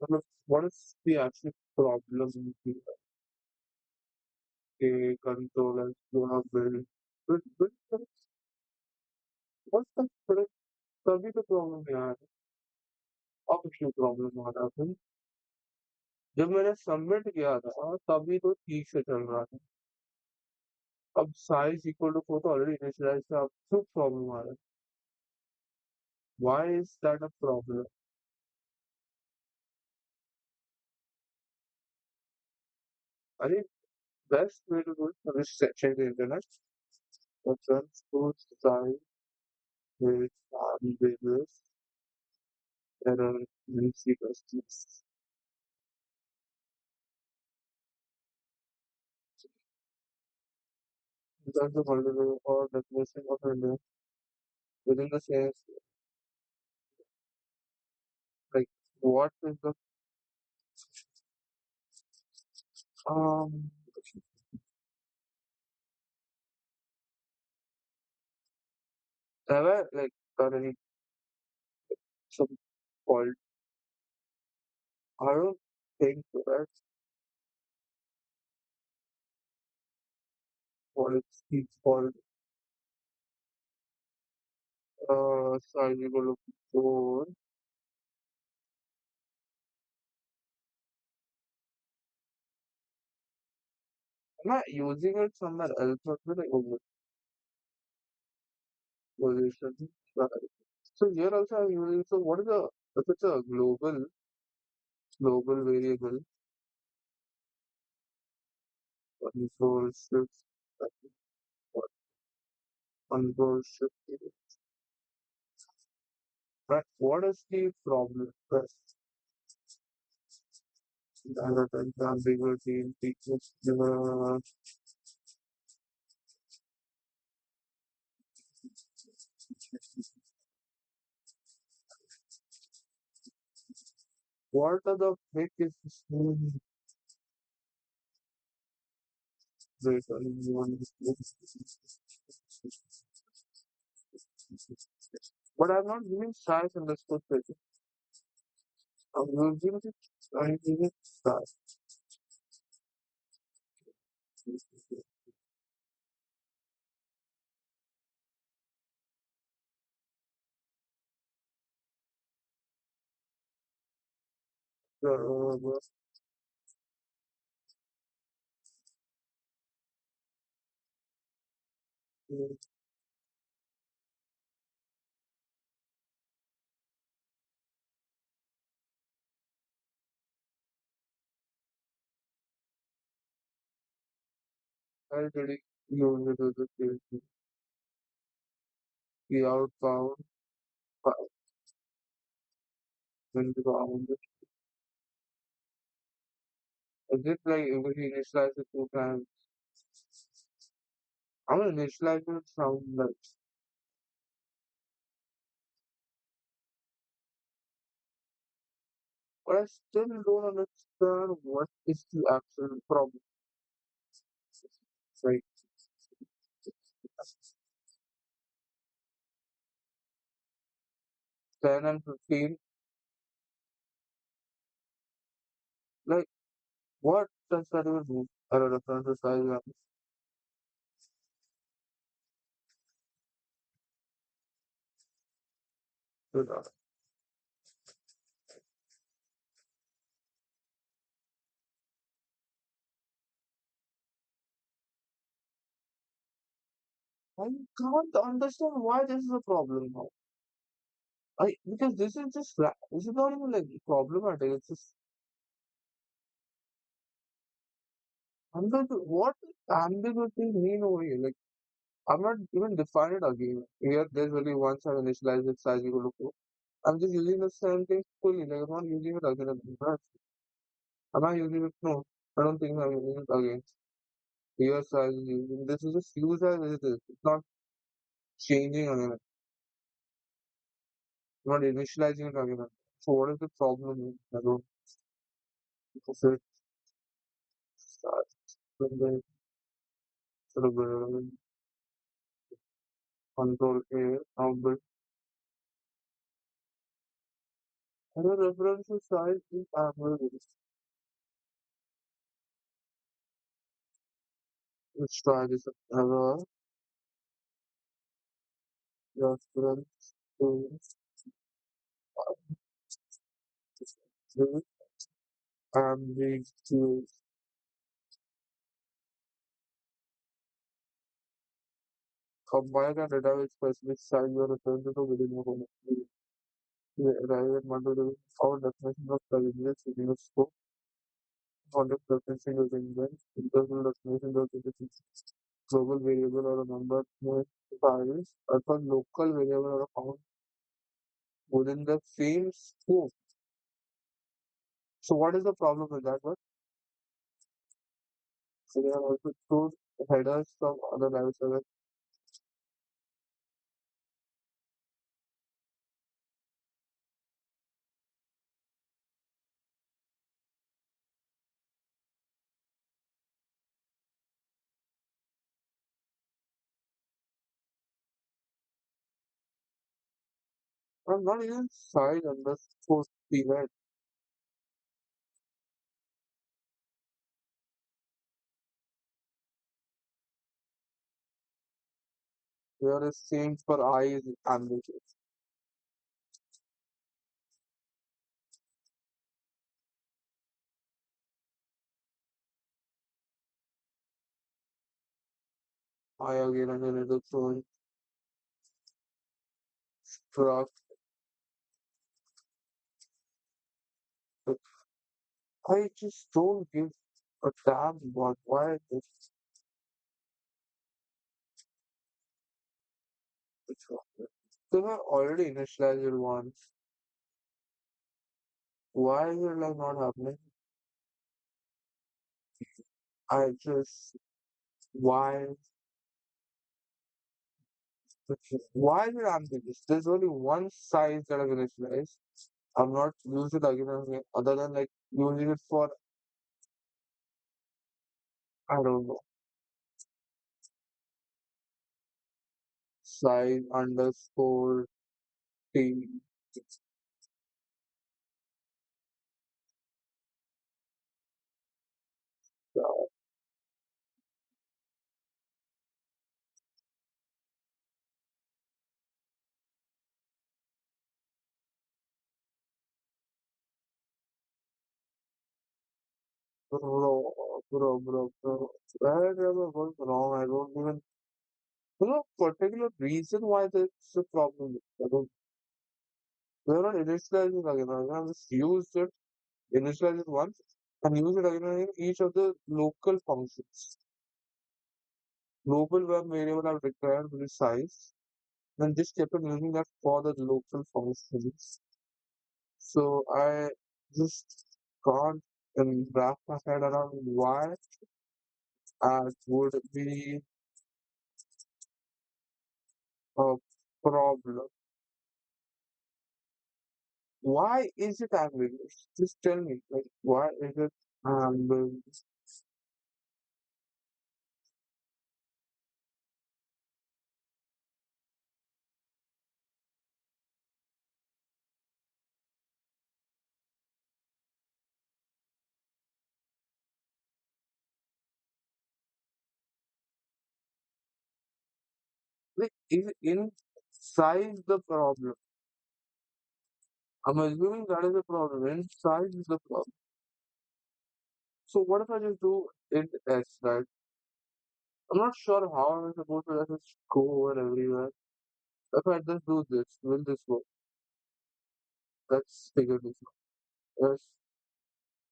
[SPEAKER 1] मतलब what is the actual problem के कंट्रोलर जो आप बिल्ड, व्हाट्स द, तभी तो प्रॉब्लम नहीं आ रहा, अब क्यों प्रॉब्लम आ रहा था, जब मैंने सबमिट किया था तभी तो ठीक से चल रहा था, अब size equal to photo already initialize था, अब क्यों प्रॉब्लम आ रहा है, why is that a problem, अरे best way to do it, check the internet, reference to size, weight, and business, error, and secrecy. In terms of multiple or definition of India within the same, like what is the um ever like currently some called I don't think so, that's what it's called sizable code. Am I using it somewhere else or like over position? Right. So here also I'm using so what is the if it's a global variable control shift what control shift right what is the problem first data type ambiguity in features what are the trick is smooth data in one but I'm not using size underscore data. I'm using it I'm using size. Uh, I already use it as a case. The outbound inbound. Is it like if we initialize it two times? I'm gonna initialize it sound like, but I still don't understand what is the actual problem. Like 10 and 15, like what does that even do? I don't know, reference to size and I can't understand why this is a problem now. Because this is just this is not even like problematic. It's just ambiguity. What ambiguity mean over here? Like I'm not even define it again. Here there's only one side initialized with size equal to 4. I'm just using the same thing fully. Like I'm not using it again and again. Right? Am I using it? No. I don't think I'm using it again. Here size is using. This is just use as it is. It's not changing again. I'm not initializing it again. So what is the problem? I don't know. Start with the sort of control A. Now, but the reference size is average. Let's try this error. Reference to ambiguous. Combine and database specific size you are referring to within your home. We arrive at multiple our definition of coverages within a scope. Conduct referencing using them. Internal definition of the definition. global variable or a number of files or for local variable or a count within the same scope. So what is the problem with that one? So they have also stored headers from other live servers. I'm not even side underscore event. Here is same for I is ambiguous. I again and then it is showing struct. I just don't give a damn about why this is wrong. So I already initialized it once. Why is it like not happening? I just why why is it ambiguous? There's only one size that I've initialized. I've not used it again and again, other than like using it for I don't know size underscore t. Bro. Where have I gone wrong? I don't even particular reason why there's a problem. I don't. We're not initializing again. I just used it, initialize it once, and use it again and again each of the local functions. Global web variable are required with the size, then just kept on using that for the local functions. So I just can't wrap my head around why would be a problem. Why is it ambiguous? Just tell me, like, why is it ambiguous? Like, is in size the problem? I'm assuming that is the problem. In size is the problem. So what if I just do int s, right? I'm not sure how I'm supposed to just go over everywhere. If I just do this, will this work? Let's figure this out. Yes,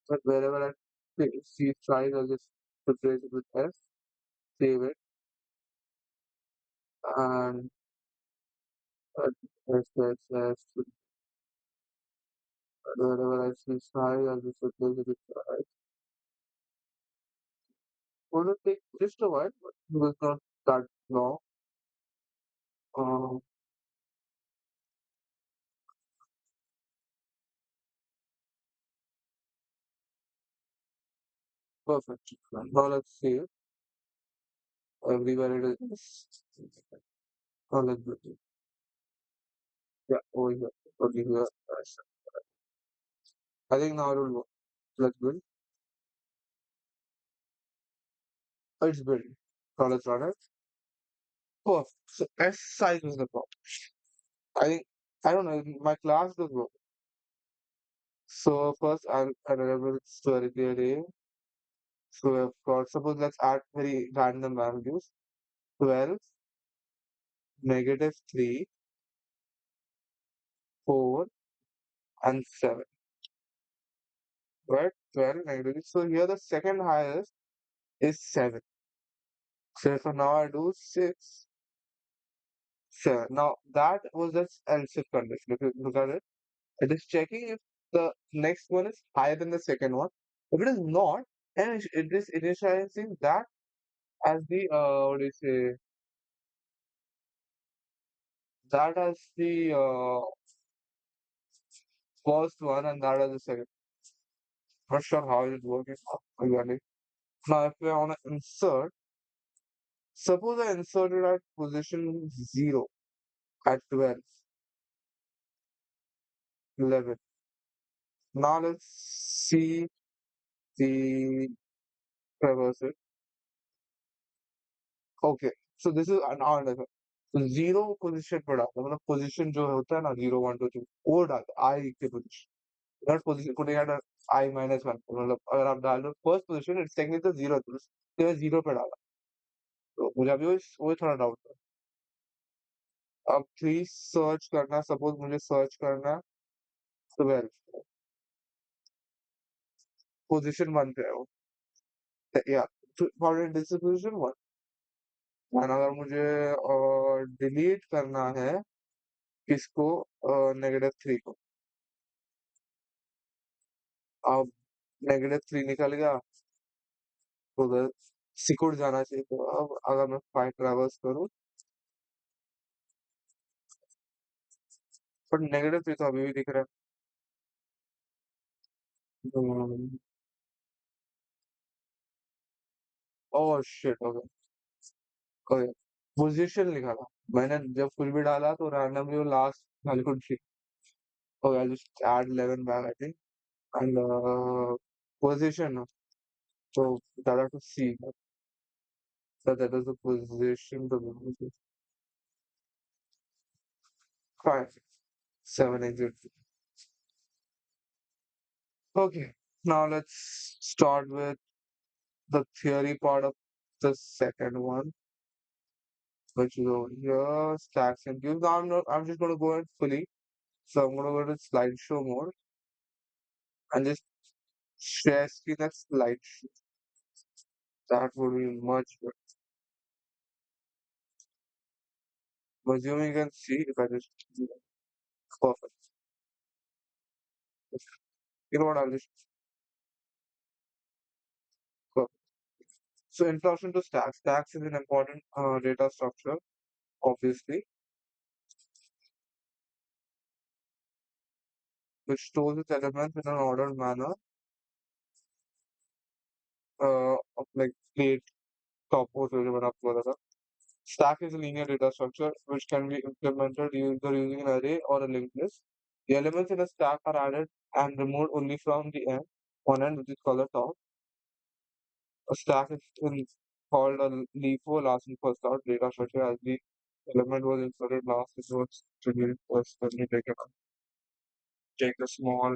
[SPEAKER 1] but wherever I see size, I'll just replace it with s, save it, and s. Wherever I see size, I'll just replace it with size. Will it take just a while, but it was not that long. Um, Perfect. Now let's see it. Everywhere it is. Now let's do it. Yeah, over here. Okay, here. I think now it will work. Let's build. Oh, it's built. Now let's run it. Perfect. So S size is the problem. I think I don't know. My class does work. So first I'll enable historically array. So I've got suppose let's add very random values. 12, -3, 4, and 7. Right? 12, -3. So here the second highest is 7. So if now I do 6, 7. Now that was just else if condition. If you look at it, it is checking if the next one is higher than the second one. If it is not, and it is initializing that as the what do you say? That as the first one, and that as the second. Not sure how it is working exactly. Now, if we want to insert, suppose I inserted at position 0 at 12, 11. Now let's see the traversal. Okay, so this is an hour and a half. तो zero position पर डालता है मतलब position जो होता है ना 0 1 2 3 वो डालता है आई के position not position putting at I-1 मतलब अगर आप डाल दो first position it's technically zero तो मैं जीरो पे डाला तो मुझे अभी वो थोड़ा डाउट था अब 3 सर्च करना सपोज मुझे सर्च करना 12 पोजीशन 1 पे है वो या फॉर डिस्ट्रीब्यूशन 1 एंड अगर मुझे डिलीट करना है किसको -3 को अब -3 निकल गया तो उधर सिकुड़ जाना चाहिए तो अब अगर मैं 5 ट्रैवर्स करूँ बट -3 तो अभी भी दिख रहा है oh shit okay okay position लिखा था मैंने जब कुछ भी डाला तो रैंडमली वो लास्ट वैल्यू को ठीक okay I just add 11 back I think and position so that I have to see that that is the position the five 7 exit. Okay, now let's start with the theory part of the second one, which is over here, stacks and cubes. Now I'm just gonna go in fully. So I'm gonna go to slideshow mode and just share screen that slideshow. That would be much better. I'm assuming you can see if I just perfect. You know what I'll just perfect. So introduction to stacks. Stacks is an important data structure, obviously, which stores its elements in an ordered manner, of like plate, top or whatever. Stack is a linear data structure which can be implemented either using an array or a linked list. The elements in a stack are added and removed only from the end, one end, which is called a top. A stack is called a LIFO, last in first out data structure as the element was inserted last it was introduced first when you take a small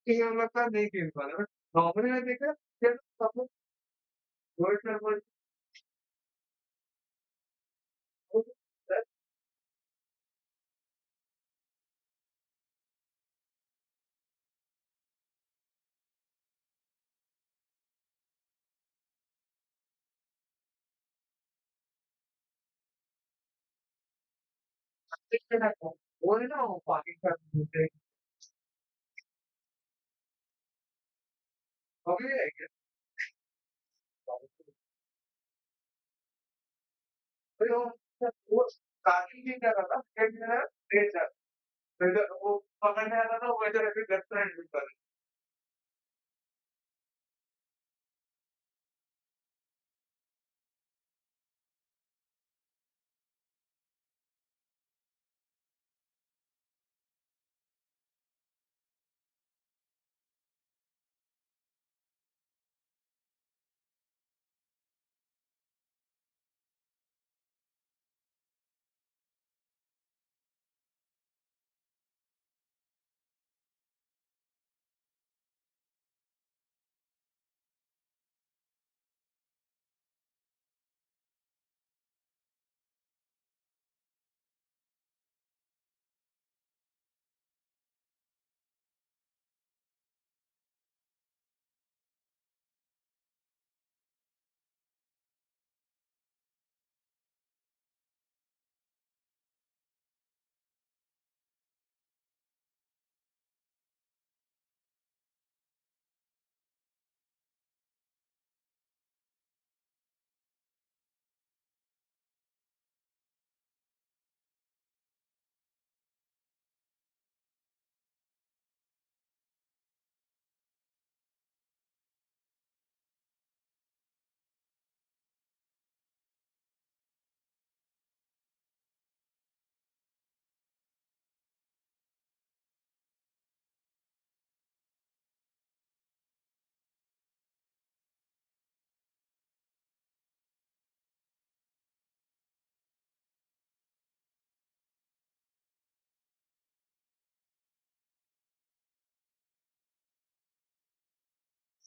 [SPEAKER 1] कि हमें लगता है नहीं खेल पा रहे but normally मैं देखा कि सब लोग वर्ल्ड लेवल वो है ना वो पाकिस्तान से अभी है क्या फिर वो स्टार्टिंग में क्या था सेकंड में डेट फिर वो पकड़ने आता था वो इधर ऐसे लेफ्ट हैंड में कर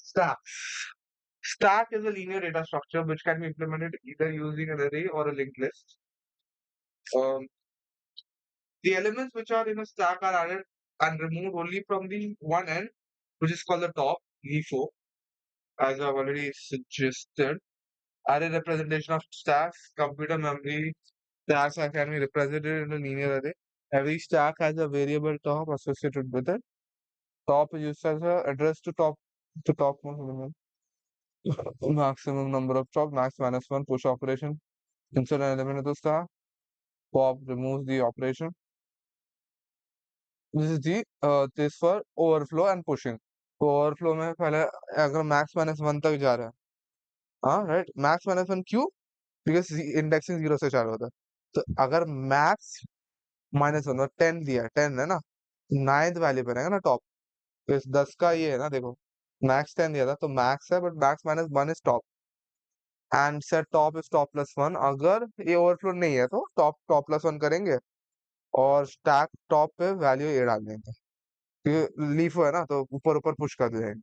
[SPEAKER 1] Stack. Stack is a linear data structure which can be implemented either using an array or a linked list. Um, the elements which are in a stack are added and removed only from the one end, which is called the top, LIFO, as I've already suggested. Array representation of stacks, computer memory, stacks are can be represented in a linear array. Every stack has a variable top associated with it. Top is used as a address to topmost element. Maximum number of top, max minus one, push operation. Insert an element of the stack. Pop removes the operation. This for overflow and pushing. तो overflow में पहले अगर max minus one तक जा रहा है हाँ right max minus one क्यों बिकॉज इंडेक्सिंग जीरो से चालू होता है तो अगर मैक्स माइनस वन 10 दिया है 10 है ना नाइन्थ वैल्यू पे रहेगा ना टॉप तो इस 10 का ये है ना देखो मैक्स 10 दिया था तो मैक्स है but max minus one is top and set top is top plus one अगर ये ओवरफ्लो नहीं है तो टॉप टॉप प्लस वन करेंगे और स्टैक टॉप पे वैल्यू ये डाल देंगे क्योंकि लीफ है ना तो ऊपर ऊपर पुश कर देंगे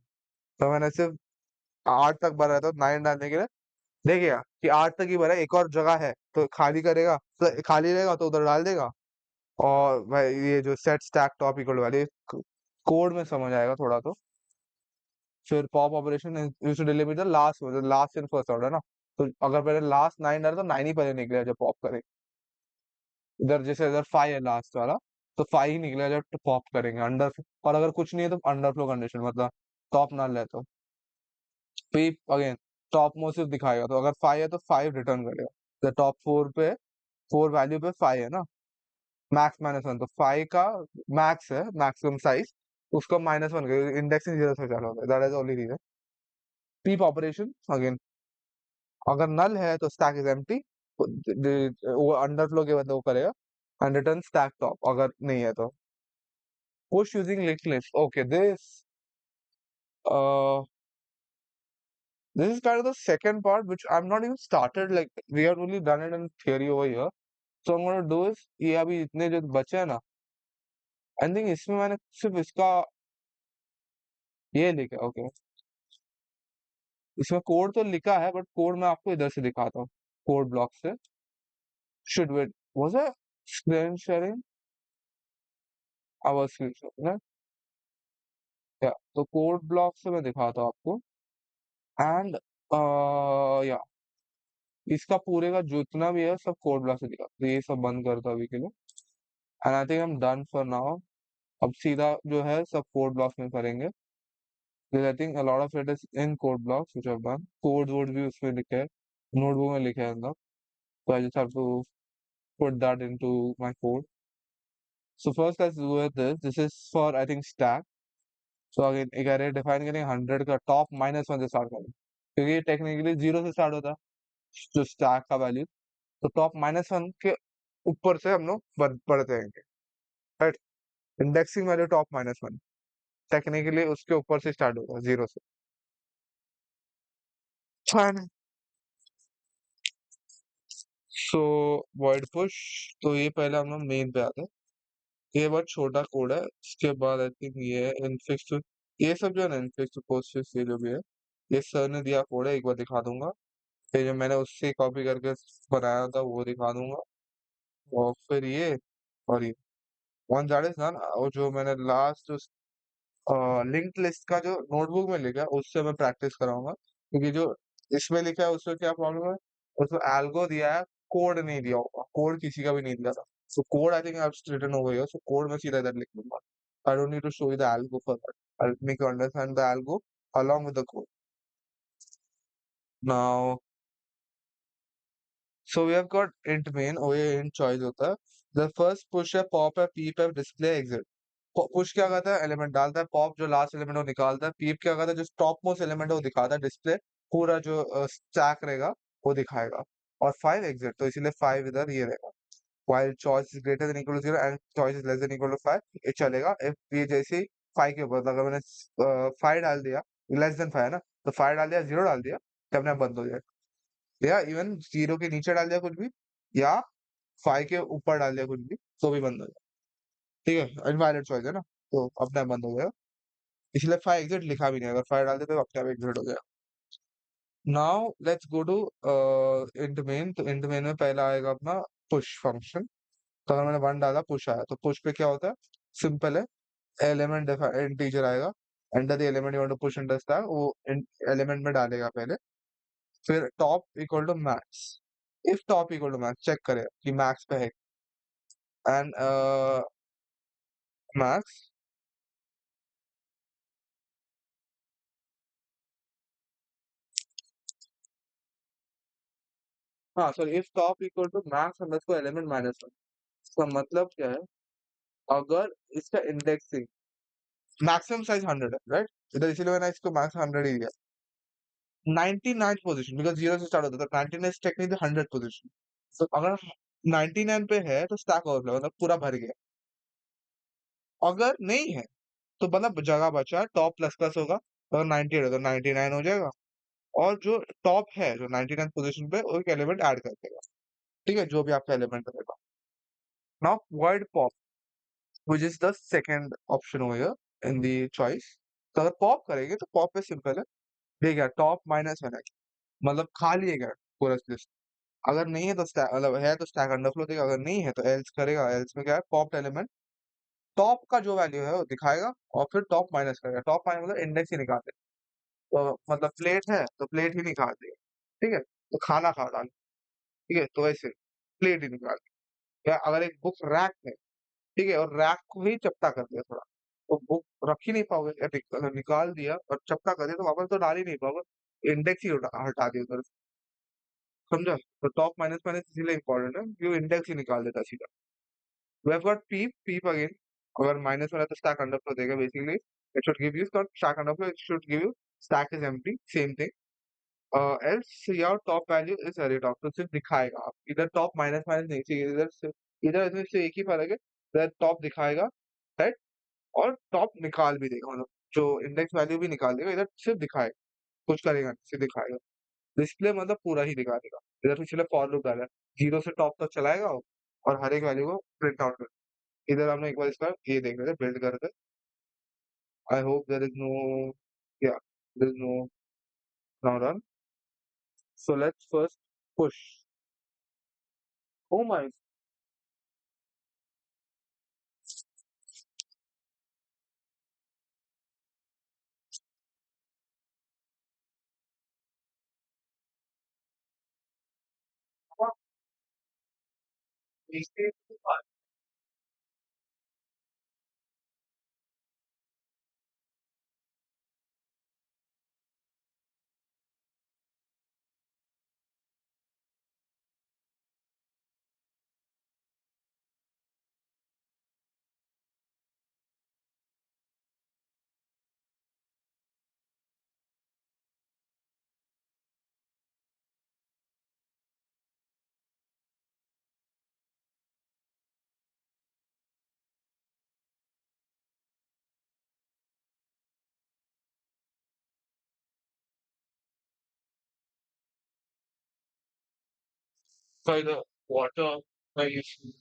[SPEAKER 1] तो मैंने सिर्फ 8 तक भरा है तो 9 डालने के लिए देखिएगा कि 8 तक ही भरा है एक और जगह है तो खाली करेगा तो खाली रहेगा तो उधर डाल देगा और भाई ये जो सेट स्टैक टॉप इक्वल वाली कोड में समझ आएगा थोड़ा तो फिर pop operation used to deliver the last in first order ना तो अगर पहले लास्ट 9 डाले तो 9 ही पहले निकलेगा जब पॉप करे इधर जैसे इधर 5 है लास्ट वाला तो 5 ही निकलेगा जब पॉप करेंगे अंडर और अगर कुछ नहीं है तो अंडरफ्लो कंडीशन मतलब टॉप ना ले तो पीप अगेन टॉप मोस्ट सिर्फ दिखाएगा तो अगर 5 है तो 5 रिटर्न करेगा तो टॉप 4 पे 4 वैल्यू पे 5 है ना मैक्स माइनस वन तो 5 का मैक्स है मैक्सिमम साइज उसको माइनस वन इंडेक्सिंग जीरो से चालू होता है that is only reason peep operation again अगर नल है तो स्टैक इज एम्प्टी वो अंडरफ्लो के बदले वो करेगा एंड रिटर्न स्टैक टॉप अगर नहीं है तो push using linked list okay uh this is kind of the second part which I'm not even started like we have only done it in theory over here so I'm going to do is ये अभी इतने जो बचे हैं ना I think इसमें मैंने सिर्फ इसका ये लिखा है, ओके। इसमें कोड तो लिखा है, बट कोड मैं आपको इधर से दिखाता हूँ, कोड ब्लॉक से। Should wait, was a screen sharing our screen sharing, या तो कोड ब्लॉक से मैं दिखाता हूँ आपको। एंड या इसका पूरे का जितना भी है सब कोड ब्लॉक से दिखा, तो ये सब बंद करता अभी के लिए। And I think I am done for now. अब सीधा जो है सब कोड ब्लॉक्स में करेंगे, because I think a lot of it is in code blocks which I've done. Codes would भी उसमें लिखे हैं, notebook में लिखे हैं अंदर, so I just have to put that into my code. So first let's do it this. This is for I think stack. So again एक array define करेंगे 100 का top -1 से start करेंगे, क्योंकि ये technically 0 से start होता है जो stack का value, तो top -1 के ऊपर से हम लोग बढ़ते जाएंगे, right? Indexing value top -1 technically उसके ऊपर से स्टार्ट होगा 0 से। Fine. सो void push, तो ये पहले हम लोग मेन पे आते हैं। ये बहुत छोटा कोड है, इसके बाद आई थिंक ये है इनफिक्स टू, ये सब जो है ना इनफिक्स टू पोस्टफिक्स ये जो भी है, ये सर ने दिया कोड है, एक बार दिखा दूंगा। फिर जो मैंने उससे कॉपी करके बनाया था वो दिखा दूंगा, और फिर ये, और ये वन दैट इज डन। और जो मैंने लास्ट लिंक्ड लिस्ट का जो नोटबुक में लिखा है उससे मैं प्रैक्टिस कराऊंगा, क्योंकि जो इसमें लिखा है उसमें क्या प्रॉब्लम है, उसमें एल्गो दिया है, कोड नहीं दिया होगा, कोड किसी का भी नहीं दिया था। So code I think I have written over here, so code मैं सीधा इधर लिख दूंगा। I don't need to show you the algo for that, I will make you understand the algo along with the code. Now, so we have got int main, और ये int choice होता है। The first push है, pop है, peep है, display, exit। Push क्या करता है, एलिमेंट डालता है, पॉप जो लास्ट एलिमेंट है वो निकालता है, पीप क्या करता है, जो टॉप मोस्ट एलिमेंट है वो दिखाता है, डिस्प्ले पूरा जो स्टैक रहेगा वो दिखाएगा, और 5 एग्जिट, तो इसीलिए 5 इधर ये रहेगा। while choice is greater than equal to 0 and choice is less than equal to 5, ये चलेगा। if ये जैसे ही 5 के ऊपर, अगर मैंने 5 डाल दिया, लेस देन 5 है ना, तो 5 डाल दिया, 0 डाल दिया, तो अपने आप बंद हो जाएगा, या इवन 0 के नीचे डाल दिया कुछ भी, या 5 के ऊपर डाल दिया कुछ भी, तो भी बंद हो जाएगा। ठीक है, इनवैलिड चॉइस है ना, तो अपने आप बंद हो जाएगा, इसलिए 5 एग्जिट लिखा भी नहीं, अगर 5 डाल दे तो अपने आप एग्जिट हो जाएगा। Now let's go to int main, तो इंट मेन में पहला आएगा अपना पुश फंक्शन। तो अगर मैंने 1 डाला, पुश आया, तो पुश पे क्या होता है, सिंपल है, एलिमेंट इंटीजर आएगा, enter the element you want to push under stack, वो एलिमेंट में डालेगा पहले, फिर top equal to max. If top equal to max, check करें कि मैक्स पे है, एंड मैक्स, हाँ sorry, if top equal to max underscore element -1, इसका मतलब क्या है, अगर इसका इंडेक्सिंग मैक्सिमम साइज 100 है, राइट, इधर इसीलिए मैंने इसको मैक्स 100 ही दिया। 99th पोजीशन, बिकॉज 0 से स्टार्ट होता है, तो 99 इज टेक्निकली 100 पोजीशन, तो अगर 99 पे है तो स्टैक ओवरफ्लो मतलब पूरा भर गया, अगर नहीं है तो मतलब जगह बचा, टॉप प्लस प्लस होगा, अगर 98 है तो 99 हो जाएगा, और जो टॉप है जो 99 पोजीशन पे, वो एक एलिमेंट ऐड कर देगा, ठीक है, जो भी आपका एलिमेंट रहेगा। Now word pop, which is the second option over here in the choice, तो अगर पॉप करेंगे तो पॉप पे सिंपल है, ठीक है, टॉप -1 है, मतलब खाली है क्या पूरा लिस्ट, अगर नहीं है तो स्टैक, मतलब है तो स्टैक अंडरफ्लो देगा, अगर नहीं है तो एल्स करेगा, एल्स में क्या है, पॉप्ड एलिमेंट टॉप का जो वैल्यू है वो दिखाएगा, और फिर टॉप माइनस करेगा, टॉप माइनस मतलब इंडेक्स ही निकाल देगा, तो मतलब प्लेट है तो प्लेट ही निकाल देगा, ठीक है, तो खाना खा डाल, ठीक है, तो वैसे प्लेट ही निकाल देगा। या अगर एक बुक रैक है, ठीक है, और रैक को ही चपटा कर दिया थोड़ा, तो बुक रख ही नहीं पाओगे, या अगर निकाल दिया और चपटा कर दिया तो वापस तो डाल ही नहीं पाओगे, इंडेक्स ही हटा दिया उधर से, समझा, तो टॉप माइनस माइनस इसीलिए इंपॉर्टेंट है क्योंकि इंडेक्स ही निकाल देता सीधा। We have got peep, peep again. अगर माइनस वाला तो स्टैक अंडरफ्लो देगा basically, it should give you stack underflow, it should give you stack is empty, same thing. Else your top value is array top, तो सिर्फ दिखाएगा, आप इधर top minus minus नहीं चाहिए, इधर इधर इसमें से एक ही फर्क है, इधर टॉप दिखाएगा, राइट, और टॉप निकाल भी देगा, मतलब जो इंडेक्स वैल्यू भी निकाल देगा, इधर सिर्फ दिखाएगा, कुछ करेगा नहीं, सिर्फ दिखाएगा, डिस्प्ले मतलब पूरा ही दिखा देगा। इधर पिछले फॉर लूप डाला है, 0 से टॉप तक चलाएगा वो, और हर एक वैल्यू को प्रिंट आउट कर, इधर हमने एक बार इसका ये देख रहे थे, बिल्ड कर रहे थे। I hope there is no Yeah, there's no now run. So let's first push. Oh my, by the water. I used to-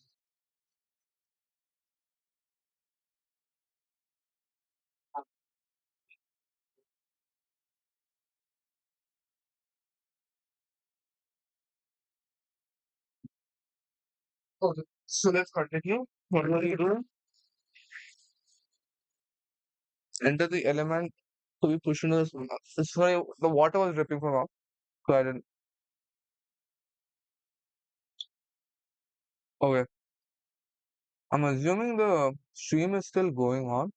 [SPEAKER 1] Okay. So let's continue. What were you doing? Enter the element to be pushed into the sauna. Sorry, the water was dripping from up, so I didn't. Okay. I'm assuming the stream is still going on.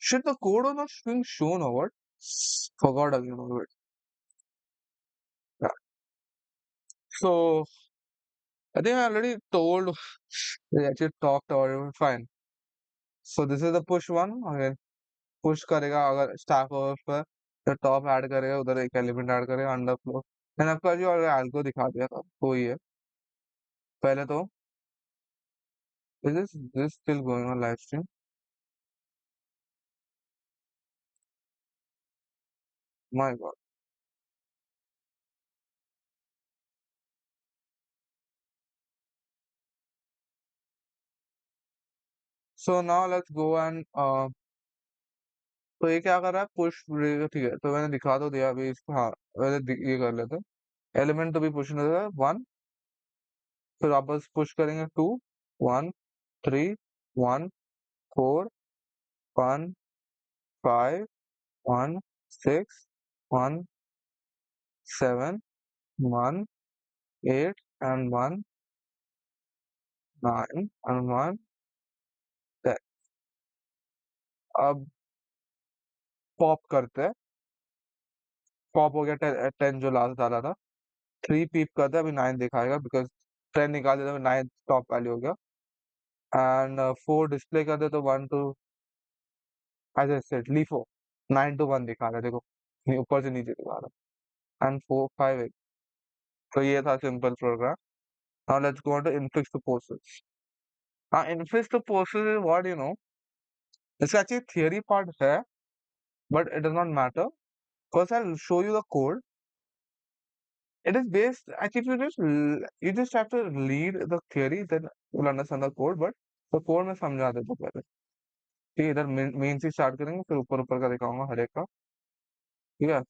[SPEAKER 1] Should the code on the stream shown or what? Forgot again of it. Yeah. So I think I already told we actually talked about it. Fine. So this is the push one. Okay. Push करेगा अगर stack overflow तो top add करेगा उधर एक element add करेगा under flow मैंने आपको जो एल्गो दिखा दिया था वो ही है पहले तो is this still going on live stream my God so now let's go and तो ये क्या कर रहा है पुश ठीक है तो मैंने दिखा तो दिया अभी इसको हाँ ये कर लेते एलिमेंट तो भी पुश नहीं देगा वन फिर वापस पुश करेंगे two one three one four one five one six one seven one eight and one 9 and 1 10 अब पॉप करते हैं पॉप हो गया 10 जो लास्ट डाला था 3 पीप करते हैं अभी 9 दिखाएगा बिकॉज 10 निकाल देते 9 टॉप वैल्यू हो गया एंड 4 डिस्प्ले कर दे तो 1 two as I said LIFO 9 two 1 दिखा रहा है देखो ऊपर से नीचे दिखा रहा है एंड 4 5 8 तो ये था simple program now let's go to infix to posts हाँ infix to posts is what you know इसका एक्चुअली थियरी पार्ट है but it does not matter first I will show you the code. It is based, actually, you just have to read the theory, then you'll understand the code, but the code में समझा देता हूँ पहले. ठीक है, इधर main से start करेंगे, फिर ऊपर ऊपर का दिखाऊंगा हर एक का. ठीक है,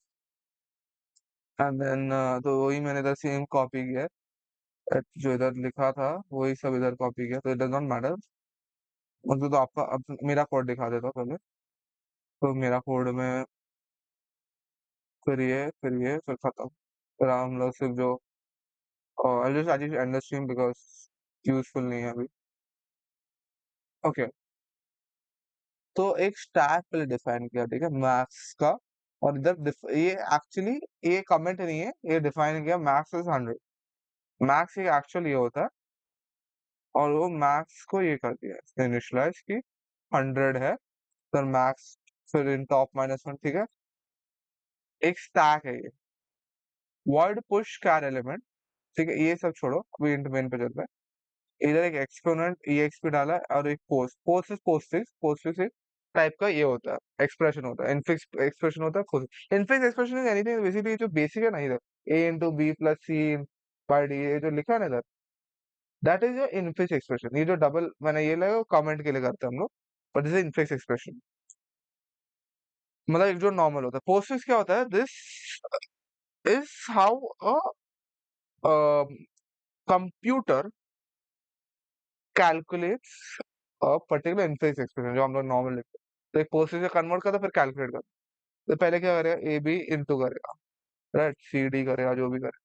[SPEAKER 1] एंड देन तो वही मैंने इधर सेम कॉपी किया है. जो इधर लिखा था वही सब इधर कॉपी किया, तो इट डज नॉट मैटर. मतलब तो आपका अब मेरा कोड दिखा देता हूँ पहले. तो मेरा कोड में फिर खत्म. फिर हम लोग सिर्फ जो आई जस्ट आज एंड स्ट्रीम बिकॉज यूजफुल नहीं है अभी. ओके, तो एक स्टैक पहले डिफाइन किया ठीक है मैक्स का. और इधर ये एक्चुअली ये कमेंट नहीं है, ये डिफाइन किया मैक्स इज 100. मैक्स ये एक्चुअली ये होता है और वो मैक्स को ये कर दिया इनिशियलाइज की 100 है. फिर मैक्स फिर इन टॉप -1 ठीक है. एक स्टैक है ये वर्ड पुश कैर एलिमेंट. ठीक है, ये सब छोड़ो अभी इंट मेन पे चलते हैं. इधर एक एक्सपोनेंट EXP डाला है और एक पोस्टफिक्स एक टाइप का ये होता है एक्सप्रेशन होता है. इनफिक्स एक्सप्रेशन होता है खुद. Infix expression is anything basically जो बेसिक है ना इधर A × B + C/D ये जो लिखा है ना इधर that is your infix expression. ये जो डबल मैंने ये लगा कमेंट के लिए करते हैं हम लोग. But this is infix expression, मतलब एक जो नॉर्मल होता है। पोस्टफिक्स क्या होता है? This is how a computer calculates particular infix expression जो हम लोग नॉर्मल लिखते हैं। तो एक पोस्टफिक्स से कन्वर्ट करता फिर कैलकुलेट करता। तो पहले क्या करेगा, ए बी इंटू करेगा, राइट, सी डी करेगा, जो भी करेगा।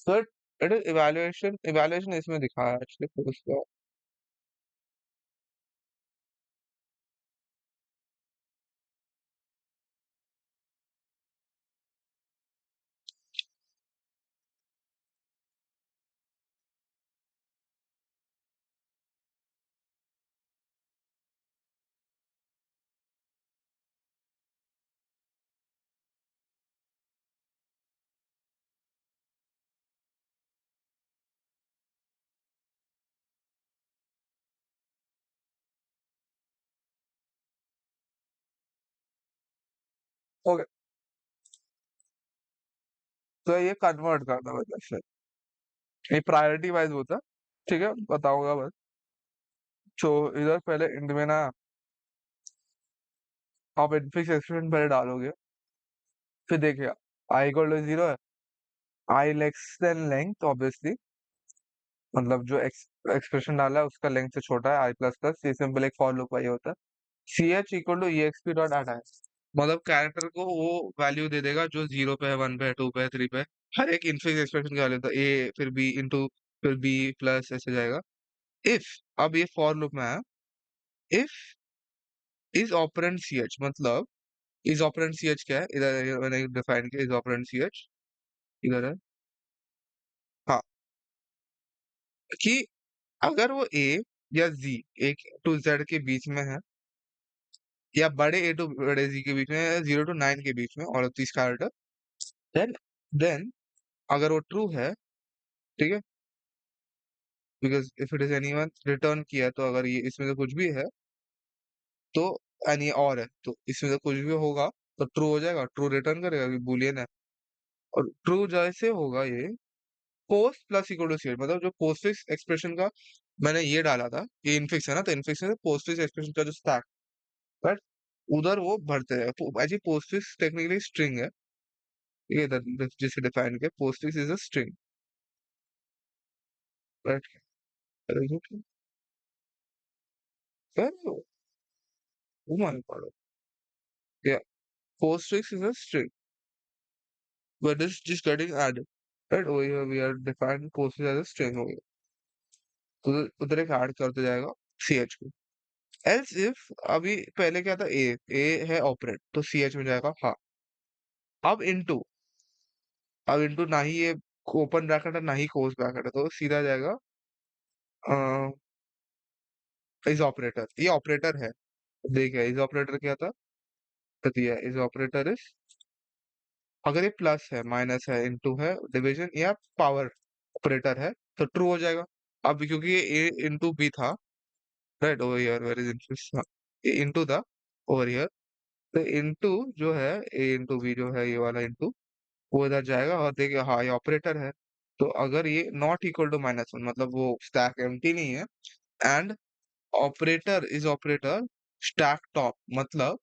[SPEAKER 1] So it is evaluation, evaluation इसमें दिखाया है एक्चुअली। ओके, तो ये कन्वर्ट करता है मतलब से, ये प्रायोरिटी वाइज होता है। ठीक है, बताऊंगा बस। तो इधर पहले इंड में ना आप इनफिक्स एक्सप्रेशन पहले डालोगे, फिर देखिए आई इक्वल टू जीरो है, आई लेस देन लेंथ ऑब्वियसली, मतलब जो एक्सप्रेशन डाला है उसका लेंथ से छोटा है, आई प्लस प्लस, ये सिंपल एक फॉर लूप वही होता है। C H equal to E X P dot data है, मतलब कैरेक्टर को वो वैल्यू दे देगा जो जीरो पे है, वन पे है, टू पे है, थ्री पे है। हर एक इनफिक्स एक्सप्रेशन का वैल्यू होता है, ए फिर बी इंटू फिर बी प्लस ऐसे जाएगा। इफ, अब ये फॉर लूप में है, if is operand C H, मतलब इज ऑपरेंड सी एच क्या है, इधर मैंने डिफाइन किया, इज ऑपरेंड सी एच इधर है। हाँ, कि अगर वो ए या जी एक टू जेड के बीच में है, या बड़े ए टू बड़े जी के बीच में, या जीरो टू नाइन के बीच में, और 30 कैरेक्टर, देन देन अगर वो ट्रू है, ठीक है, because if it is anyone return किया, तो अगर ये इसमें से कुछ भी है तो, यानी और है तो इसमें से कुछ भी होगा तो ट्रू हो जाएगा, ट्रू रिटर्न करेगा, बुलियन है। और ट्रू जैसे होगा ये पोस्ट प्लस इक्वल टू सी, मतलब जो पोस्टफिक्स एक्सप्रेशन का मैंने ये डाला था, ये इनफिक्स है ना, तो इनफिक्स में पोस्टफिक्स एक्सप्रेशन का जो स्टैक, बट उधर वो भरते हैं। ऐसी पोस्टफिक्स टेक्निकली स्ट्रिंग है, ये इधर जिसे डिफाइन किया, postfix is a string, right. Oh my God. Yeah, postfix is a string, but it's just getting added. Right over here, we are defining postfix as a string over here. तो उधर एक add करते जाएगा C H को। Else if, अभी पहले क्या था, ए है ऑपरेट, तो सी एच में जाएगा हाँ। अब इनटू, अब इनटू ना ही ये ओपन ब्रैकेट है ना ही क्लोज ब्रैकेट है, तो सीधा जाएगा इज ऑपरेटर, ये ऑपरेटर है। देखिए इज ऑपरेटर क्या था, तो दिया इज ऑपरेटर इज, अगर ये प्लस है, माइनस है, इनटू है, डिवीजन या पावर ऑपरेटर है, तो ट्रू हो जाएगा। अब क्योंकि ये ए इंटू बी था, right, over here where is infix, ये इंटू था ओवर हियर, तो इंटू जो है, ए इंटू बी जो है, ये वाला इंटू, वो इधर जाएगा और देखिए हाँ ये ऑपरेटर है। तो अगर ये not equal to minus one, मतलब वो स्टैक एम्प्टी नहीं है, and operator is operator stack top, मतलब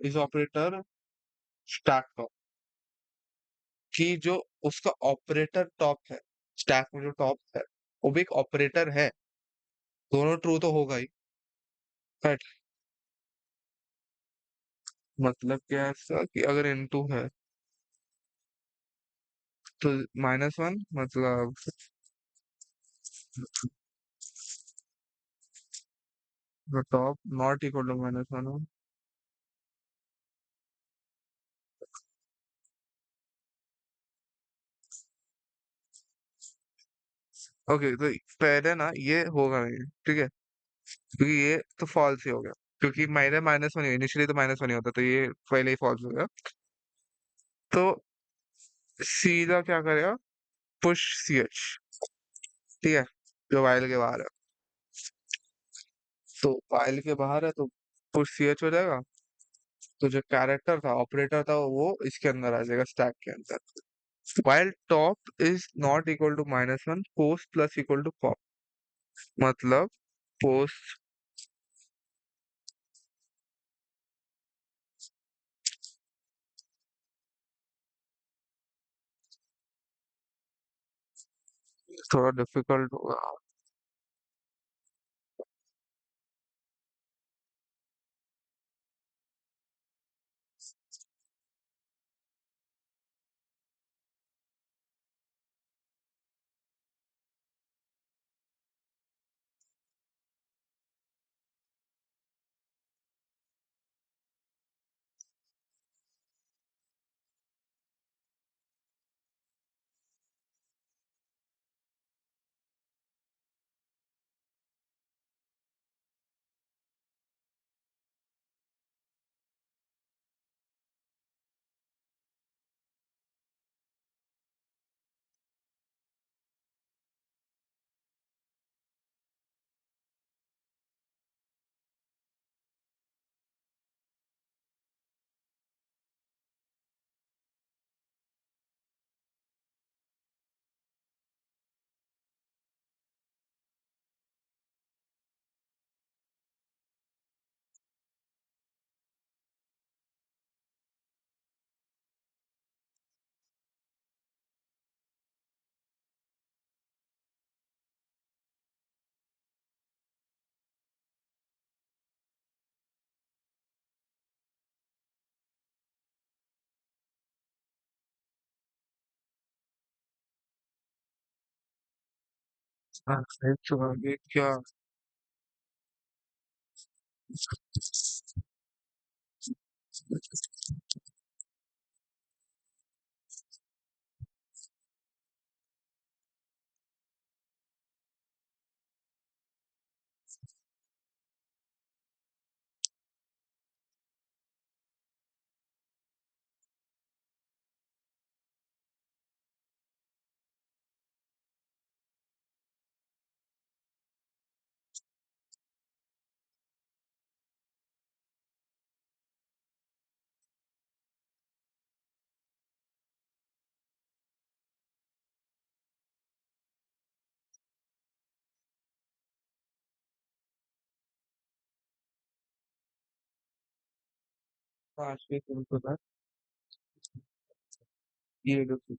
[SPEAKER 1] इज ऑपरेटर स्टैक टॉप, कि जो उसका ऑपरेटर टॉप है, स्टैक में जो टॉप है वो भी एक ऑपरेटर है, दोनों ट्रू तो होगा ही, राइट। मतलब क्या है ऐसा कि अगर इनटू है तो माइनस वन, मतलब top not equal to minus one हो। ओके, तो पहले ना ये होगा नहीं, ठीक है, क्योंकि ये तो फॉल्स ही हो गया, क्योंकि मेरे माइनस वन ही इनिशियली तो माइनस वन ही होता, तो ये पहले ही फॉल्स हो गया। तो सीधा क्या करेगा, पुश सी एच, ठीक है, जो वाइल के बाहर है, तो वाइल के बाहर है तो पुश सी एच हो जाएगा। तो जो कैरेक्टर था, ऑपरेटर था, वो इसके अंदर आ जाएगा, स्टैक के अंदर। while top is not equal to minus one, post plus equal to pop, मतलब पोस्ट। थोड़ा डिफिकल्ट होगा। हाँ, तो आगे क्या। आज के दिन तो ना ये देखो।